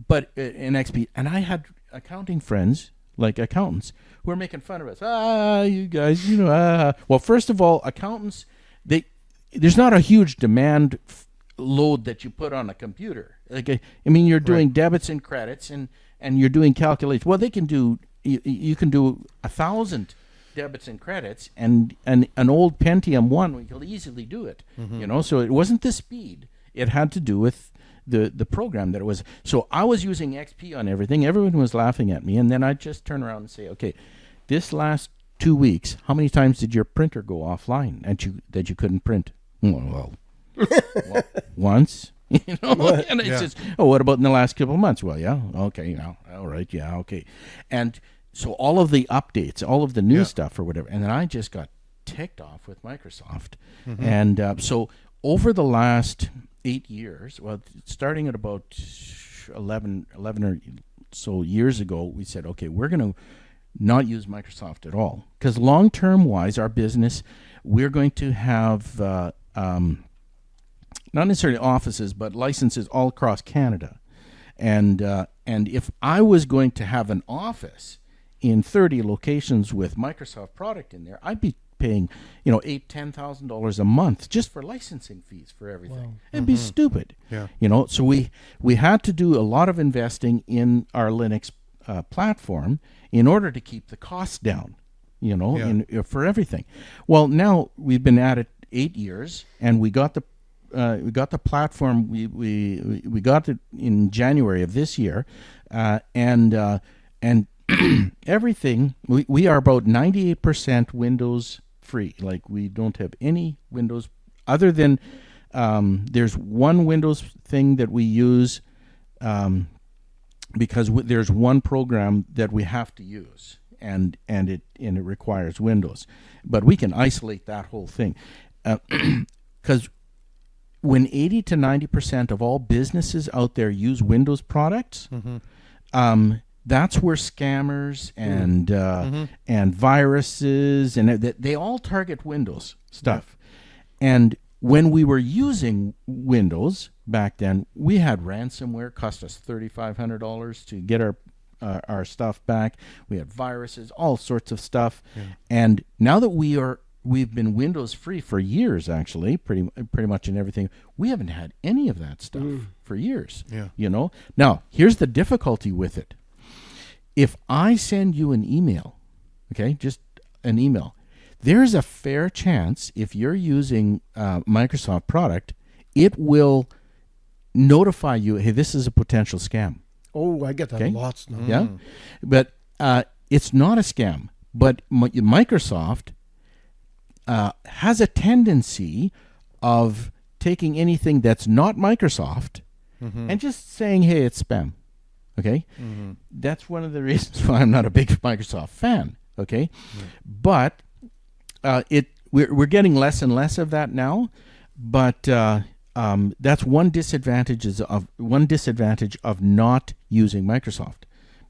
But in XP, and I had accounting friends, like accountants, who were making fun of us. You guys, Well, first of all, accountants, there's not a huge demand load that you put on a computer. Like, I mean, you're doing debits and credits, and you're doing calculations. Well, they can do. You can do 1,000 debits and credits, and an old Pentium 1, we could easily do it. You know, so it wasn't the speed; it had to do with the program that it was. So I was using XP on everything. Everyone was laughing at me, and then I just turn around and say, okay, this last 2 weeks, how many times did your printer go offline and that you couldn't print? Well, once. You know, and it says, oh, what about in the last couple of months? Well, yeah, okay, yeah, all right, yeah, okay. And so all of the updates, all of the new stuff or whatever, and then I just got ticked off with Microsoft. And so over the last 8 years, well, starting at about 11 or so years ago, we said, okay, we're going to not use Microsoft at all. Because long-term wise, our business, we're going to have not necessarily offices, but licenses all across Canada. And if I was going to have an office in 30 locations with Microsoft product in there, I'd be paying, $8,000-$10,000 a month just for licensing fees for everything. Wow. It'd be stupid. Yeah. So we had to do a lot of investing in our Linux platform in order to keep the costs down, for everything. Well, now we've been at it 8 years, and we got the platform. We got it in January of this year, and everything. We are about 98% Windows free. Like, we don't have any Windows other than there's one Windows thing that we use because there's one program that we have to use, and it requires Windows, but we can isolate that whole thing because when 80 to 90% of all businesses out there use Windows products, that's where scammers and viruses and they all target Windows stuff. And when we were using Windows back then, we had ransomware, cost us $3,500 to get our stuff back. We had viruses, all sorts of stuff. And now that we've been Windows free for years, actually, pretty much in everything. We haven't had any of that stuff for years. Now, here's the difficulty with it. If I send you an email, okay, just an email, there's a fair chance if you're using Microsoft product, it will notify you, hey, this is a potential scam. Oh, I get that lots now. Yeah, but it's not a scam. But Microsoft has a tendency of taking anything that's not Microsoft and just saying, hey, it's spam. Okay? That's one of the reasons why I'm not a big Microsoft fan. Okay? But we're getting less and less of that now. But that's one disadvantage of not using Microsoft.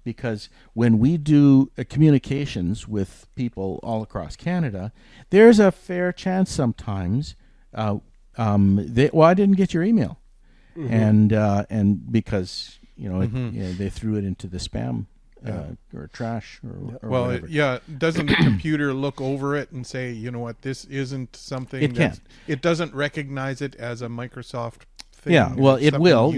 Because when we do communications with people all across Canada, there's a fair chance sometimes I didn't get your email, and because they threw it into the spam or trash or whatever. Doesn't the computer look over it and say, you know what, this isn't something? It doesn't recognize it as a Microsoft thing. Yeah, well, it will.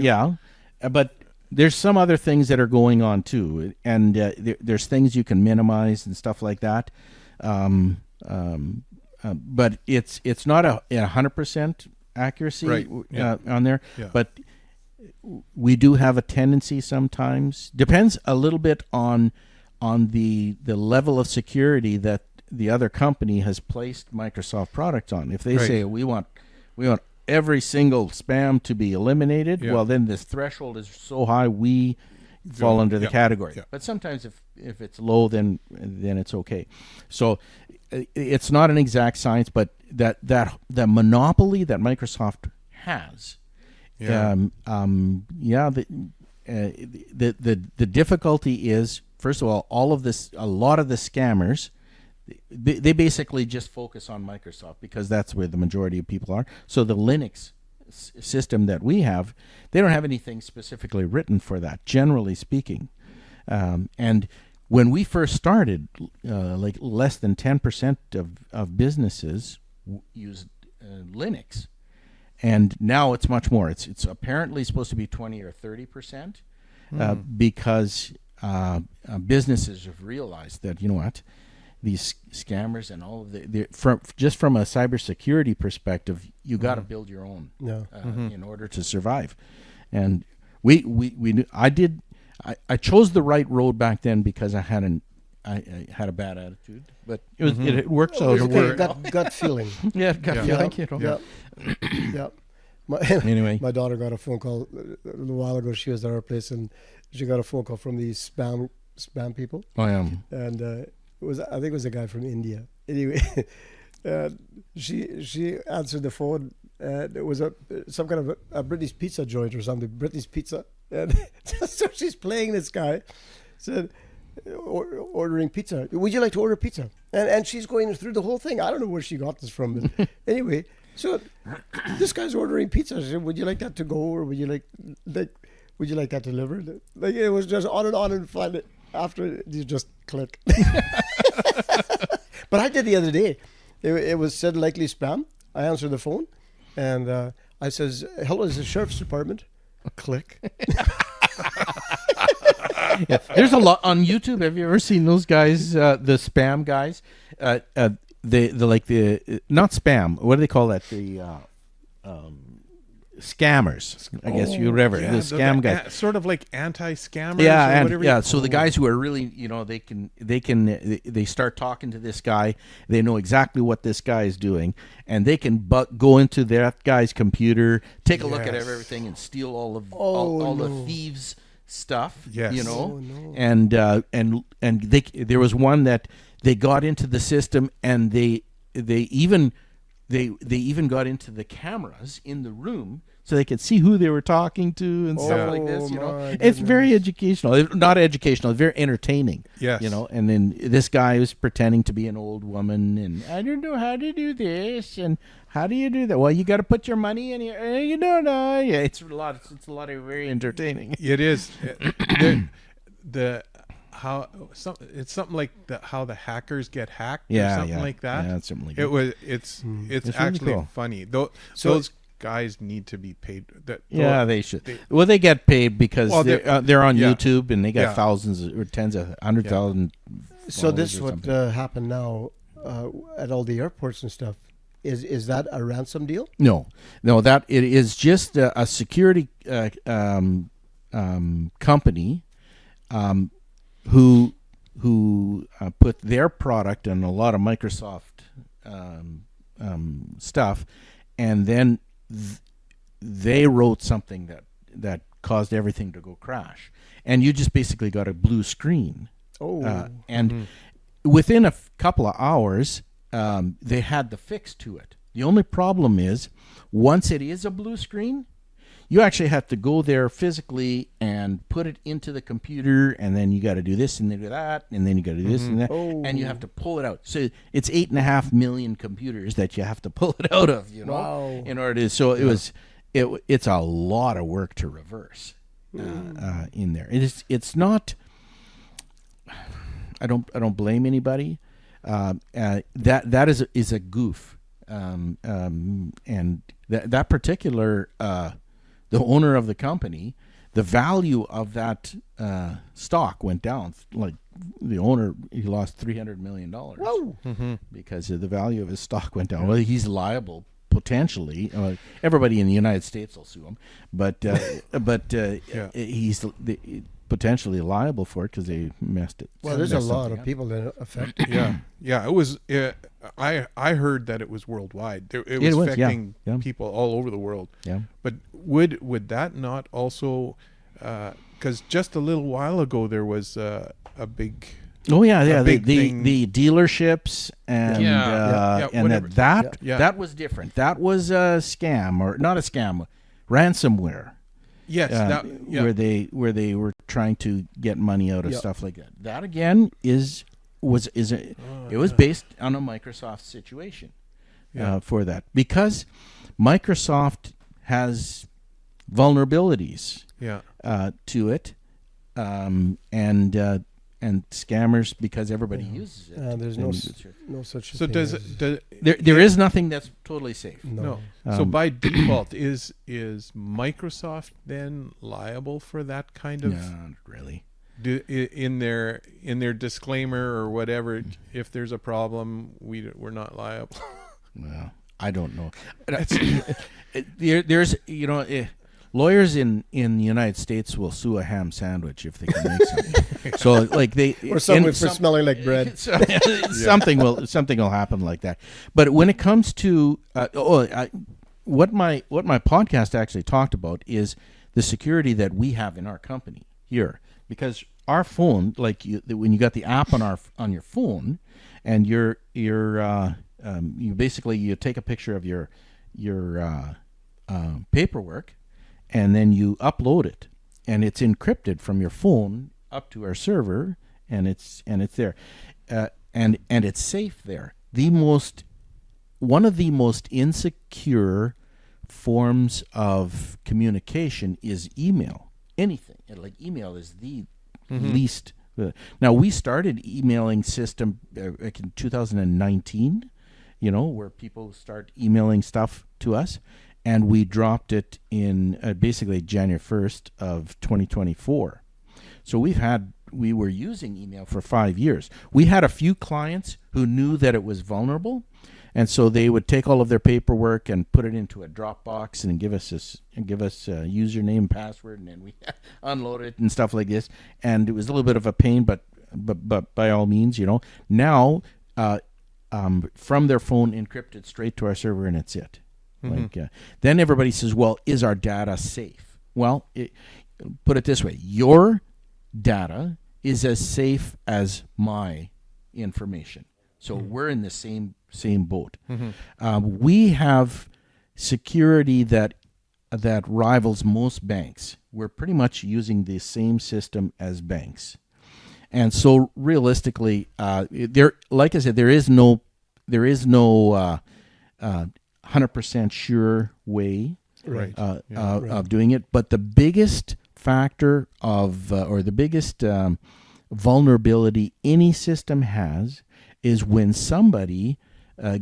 But there's some other things that are going on too, and there's things you can minimize and stuff like that. But it's not a 100% accuracy on there. Yeah. But we do have a tendency sometimes. Depends a little bit on the level of security that the other company has placed Microsoft products on. If they say we want every single spam to be eliminated, well, then this threshold is so high we fall under the category. But sometimes if it's low, then it's okay. So it's not an exact science, but that the monopoly that Microsoft has, the difficulty is, first of all, a lot of the scammers, they basically just focus on Microsoft because that's where the majority of people are. So the Linux system that we have, they don't have anything specifically written for that, generally speaking. And when we first started, like less than 10% of businesses used Linux. and now it's much more. It's apparently supposed to be 20 or 30%, because businesses have realized that, you know what, these scammers and all of just from a cybersecurity perspective, you got to build your own in order to survive. And we knew, I chose the right road back then because I had a bad attitude, but it works out. Gut feeling. Gut feeling. You know. Yeah. Anyway, my daughter got a phone call a little while ago. She was at our place, and she got a phone call from these spam people. I am. And I think it was a guy from India. Anyway, she answered the phone, and it was some kind of a British pizza joint or something. British pizza, and so she's playing this guy. Said, ordering pizza. Would you like to order pizza? And she's going through the whole thing. I don't know where she got this from. Anyway, so this guy's ordering pizza. I said, would you like that to go, or would you like that delivered? Like, it was just on, and finally after you just click. But I did the other day. It was said likely spam. I answered the phone, and I says, "Hello, is the sheriff's department?" Click. Yeah. There's a lot on YouTube. Have you ever seen those guys, the spam guys? The not spam. What do they call that? The scammers. I guess the scam guys. Sort of like anti-scammers. Yeah, or whatever so the guys who are really, they start talking to this guy. They know exactly what this guy is doing, and they can go into that guy's computer, take a look at everything, and steal all the thieves' stuff. Yes. And there was one that they got into the system, and they even got into the cameras in the room so they could see who they were talking to and stuff like this. It's very educational. Not educational. Very entertaining. Yes. And then this guy was pretending to be an old woman, and I don't know how to do this, and how do you do that? Well, you got to put your money in here. You don't know. Yeah, it's a lot of very entertaining. It is. It's something like how the hackers get hacked, or something like that. Yeah, something like that. It's actually really cool. Funny. Those guys need to be paid. They should. They get paid because they're on YouTube, and they got thousands or tens of 100,000. So this would happen now at all the airports and stuff. Is that a ransom deal? No. That it is just a security company who put their product and a lot of Microsoft stuff, and then they wrote something that caused everything to go crash, and you just basically got a blue screen. Within a couple of hours, they had the fix to it. The only problem is, once it is a blue screen, you actually have to go there physically and put it into the computer, and then you got to do this and then do that, and then you got to do this and that, and you have to pull it out. So it's 8.5 million computers that you have to pull it out of, in order to. So it's a lot of work to reverse in there. It's not. I don't blame anybody. That is a goof, and that particular. The owner of the company, the value of that stock went down. Like the owner, he lost $300 million because of the value of his stock went down. Well, he's liable potentially. Everybody in the United States will sue him, but he's potentially liable for it because they messed it. Well, there's a lot of people that are affected. Yeah. It was. I heard that it was worldwide. It was affecting people all over the world. Yeah. But would that not also? Because just a little while ago there was a big. Oh yeah. The dealerships and that was different. That was a scam, or not a scam, ransomware. Yes, where they were trying to get money out of stuff like that. That again was based on a Microsoft situation for that, because Microsoft has vulnerabilities to it, and and scammers because everybody uses it. There's no such So thing. There is nothing that's totally safe. No. So by default, is Microsoft then liable for that kind of? Not really. In their disclaimer or whatever, if there's a problem, we're not liable. Well, I don't know. There's lawyers in the United States will sue a ham sandwich if they can make something. So like or someone for smelling like bread. Something will happen like that. But when it comes to what my podcast actually talked about is the security that we have in our company here, because our phone, like when you got the app on your phone, and you basically you take a picture of your paperwork, and then you upload it, and it's encrypted from your phone up to our server, and it's there, and it's safe there. One of the most insecure forms of communication is email. Anything like email is the least. Now we started emailing system like in 2019, where people start emailing stuff to us, and we dropped it in basically January 1st of 2024. So we were using email for 5 years. We had a few clients who knew that it was vulnerable, and so they would take all of their paperwork and put it into a Dropbox and give us a username and password, and then we unload it and stuff like this. And it was a little bit of a pain, but by all means, now from their phone encrypted straight to our server, and it's it. Then everybody says, well, is our data safe? Well, put it this way: your data is as safe as my information. So we're in the same boat. We have security that rivals most banks. We're pretty much using the same system as banks, and so realistically, like I said, there is no 100% sure way of doing it. But the biggest factor or the biggest vulnerability any system has is when somebody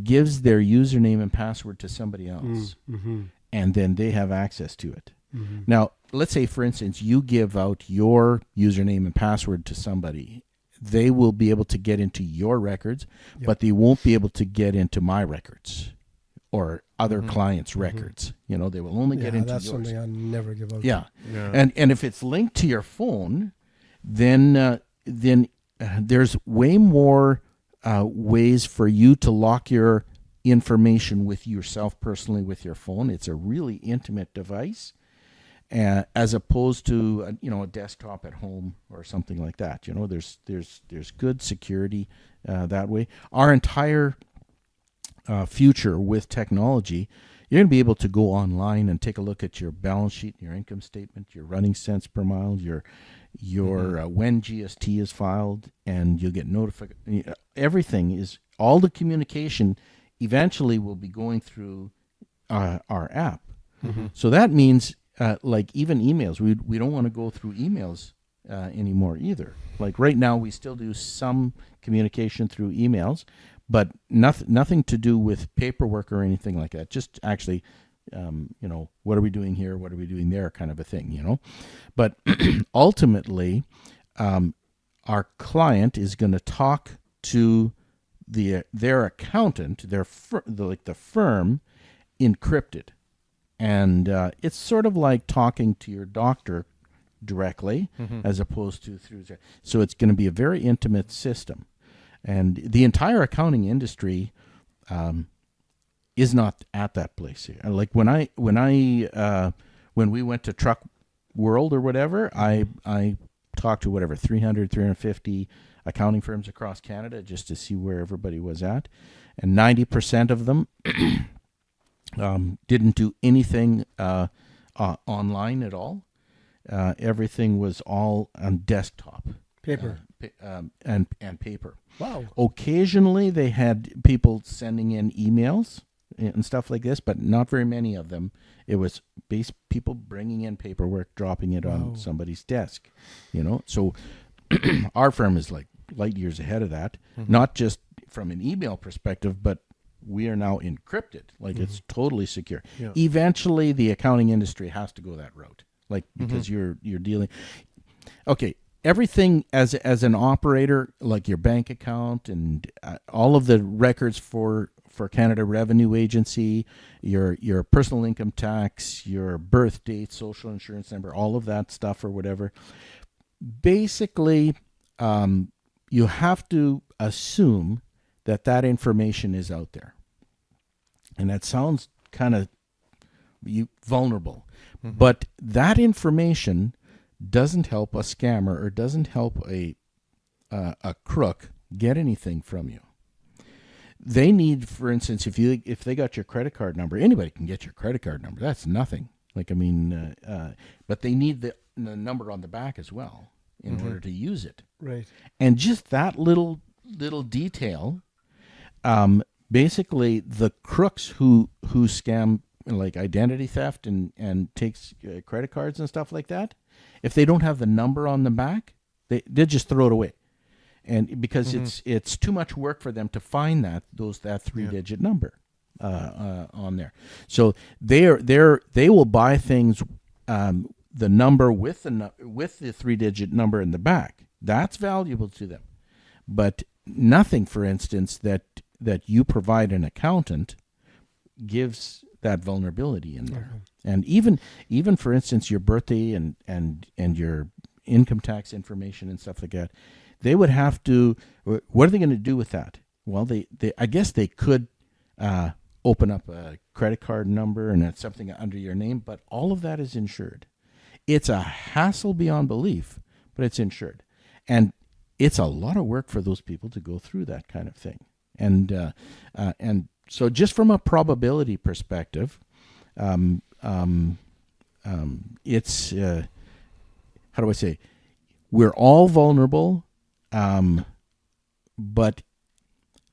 gives their username and password to somebody else, and then they have access to it. Now, let's say, for instance, you give out your username and password to somebody. They will be able to get into your records, but they won't be able to get into my records or other clients' records. They will only get into yours. That's something I never give out. Yeah. And if it's linked to your phone, then there's way more ways for you to lock your information with yourself personally with your phone. It's a really intimate device, as opposed to a desktop at home or something like that. There's good security that way. Our entire future with technology, you're going to be able to go online and take a look at your balance sheet, your income statement, your running cents per mile, your when GST is filed, and you'll get notified. Everything all the communication eventually will be going through our app. So that means like even emails, we don't want to go through emails anymore either. Like right now, we still do some communication through emails, but nothing to do with paperwork or anything like that. Just actually, what are we doing here? What are we doing there? Kind of a thing, But ultimately, our client is going to talk to their accountant, the firm, encrypted, and it's sort of like talking to your doctor directly, as opposed to through. So it's going to be a very intimate system. And the entire accounting industry is not at that place here. Like when we went to Truck World or whatever, I talked to 350 accounting firms across Canada just to see where everybody was at, and 90% of them didn't do anything online at all. Everything was all on desktop. Paper. And paper. Wow. Occasionally they had people sending in emails and stuff like this, but not very many of them. It was people bringing in paperwork, dropping it on somebody's desk, So our firm is like light years ahead of that, not just from an email perspective, but we are now encrypted. Like it's totally secure. Yeah. Eventually, the accounting industry has to go that route, like because you're dealing. Okay, everything as an operator, like your bank account and all of the records for Canada Revenue Agency, your personal income tax, your birth date, social insurance number, all of that stuff or whatever. Basically, you have to assume that information is out there. And that sounds kind of vulnerable. But that information doesn't help a scammer or doesn't help a crook get anything from you. They need, for instance, if they got your credit card number, anybody can get your credit card number. That's nothing. But they need the number on the back as well in order to use it. Right. And just that little detail, basically the crooks who scam like identity theft and takes credit cards and stuff like that, if they don't have the number on the back, they just throw it away. And because it's too much work for them to find that 3-digit number on there, so they will buy things, the number with the 3-digit number in the back. That's valuable to them, but nothing, for instance, that you provide an accountant gives that vulnerability in there. And even for instance, your birthday and your income tax information and stuff like that. They would have to. What are they going to do with that? Well, I guess they could open up a credit card number and it's something under your name, but all of that is insured. It's a hassle beyond belief, but it's insured, and it's a lot of work for those people to go through that kind of thing. And so, just from a probability perspective, it's how do I say? We're all vulnerable. But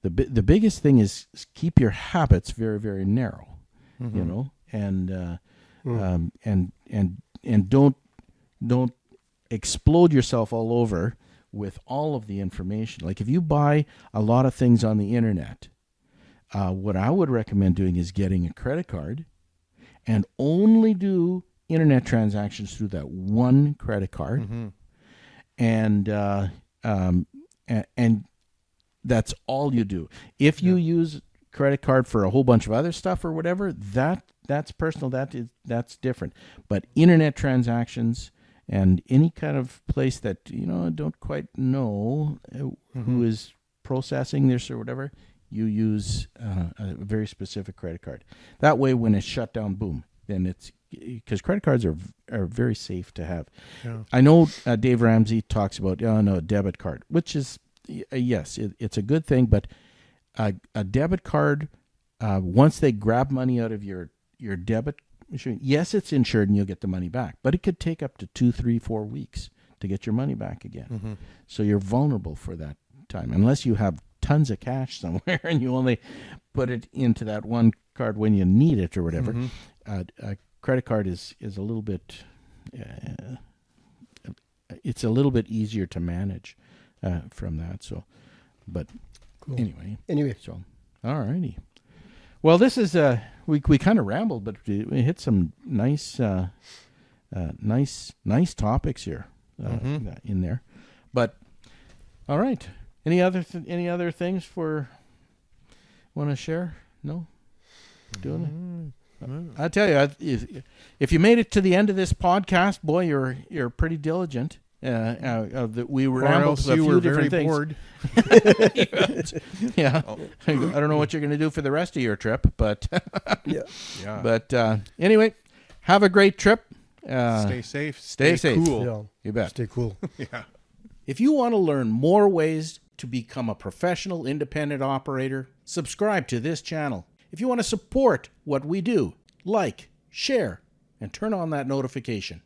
the biggest thing is keep your habits very, very narrow, you know, and don't explode yourself all over with all of the information. Like if you buy a lot of things on the internet, what I would recommend doing is getting a credit card and only do internet transactions through that one credit card, and that's all you do. If you use credit card for a whole bunch of other stuff or whatever, that's personal. That's different. But internet transactions and any kind of place that don't quite know who is processing this or whatever, you use a very specific credit card. That way, when it's shut down, boom, then it's because credit cards are very safe to have. Yeah. I know Dave Ramsey talks about a debit card, which is yes, it's a good thing, but a debit card, once they grab money out of your debit machine, yes, it's insured and you'll get the money back, but it could take up to 2, 3, 4 weeks to get your money back again. So you're vulnerable for that time, unless you have tons of cash somewhere and you only put it into that one card when you need it or whatever. A credit card is a little bit it's a little bit easier to manage from that. So, but cool. Anyway, so all righty. Well, this is we kind of rambled, but we hit some nice topics here in there. But all right, any other things want to share? No, doing it. I tell you, if you made it to the end of this podcast, boy, you're pretty diligent. We rambled a few different things. Bored. Yeah, I don't know what you're going to do for the rest of your trip, but yeah. But anyway, have a great trip. Stay safe. Stay safe. Cool. Yeah. You bet. Stay cool. Yeah. If you want to learn more ways to become a professional independent operator, subscribe to this channel. If you want to support what we do, like, share, and turn on that notification.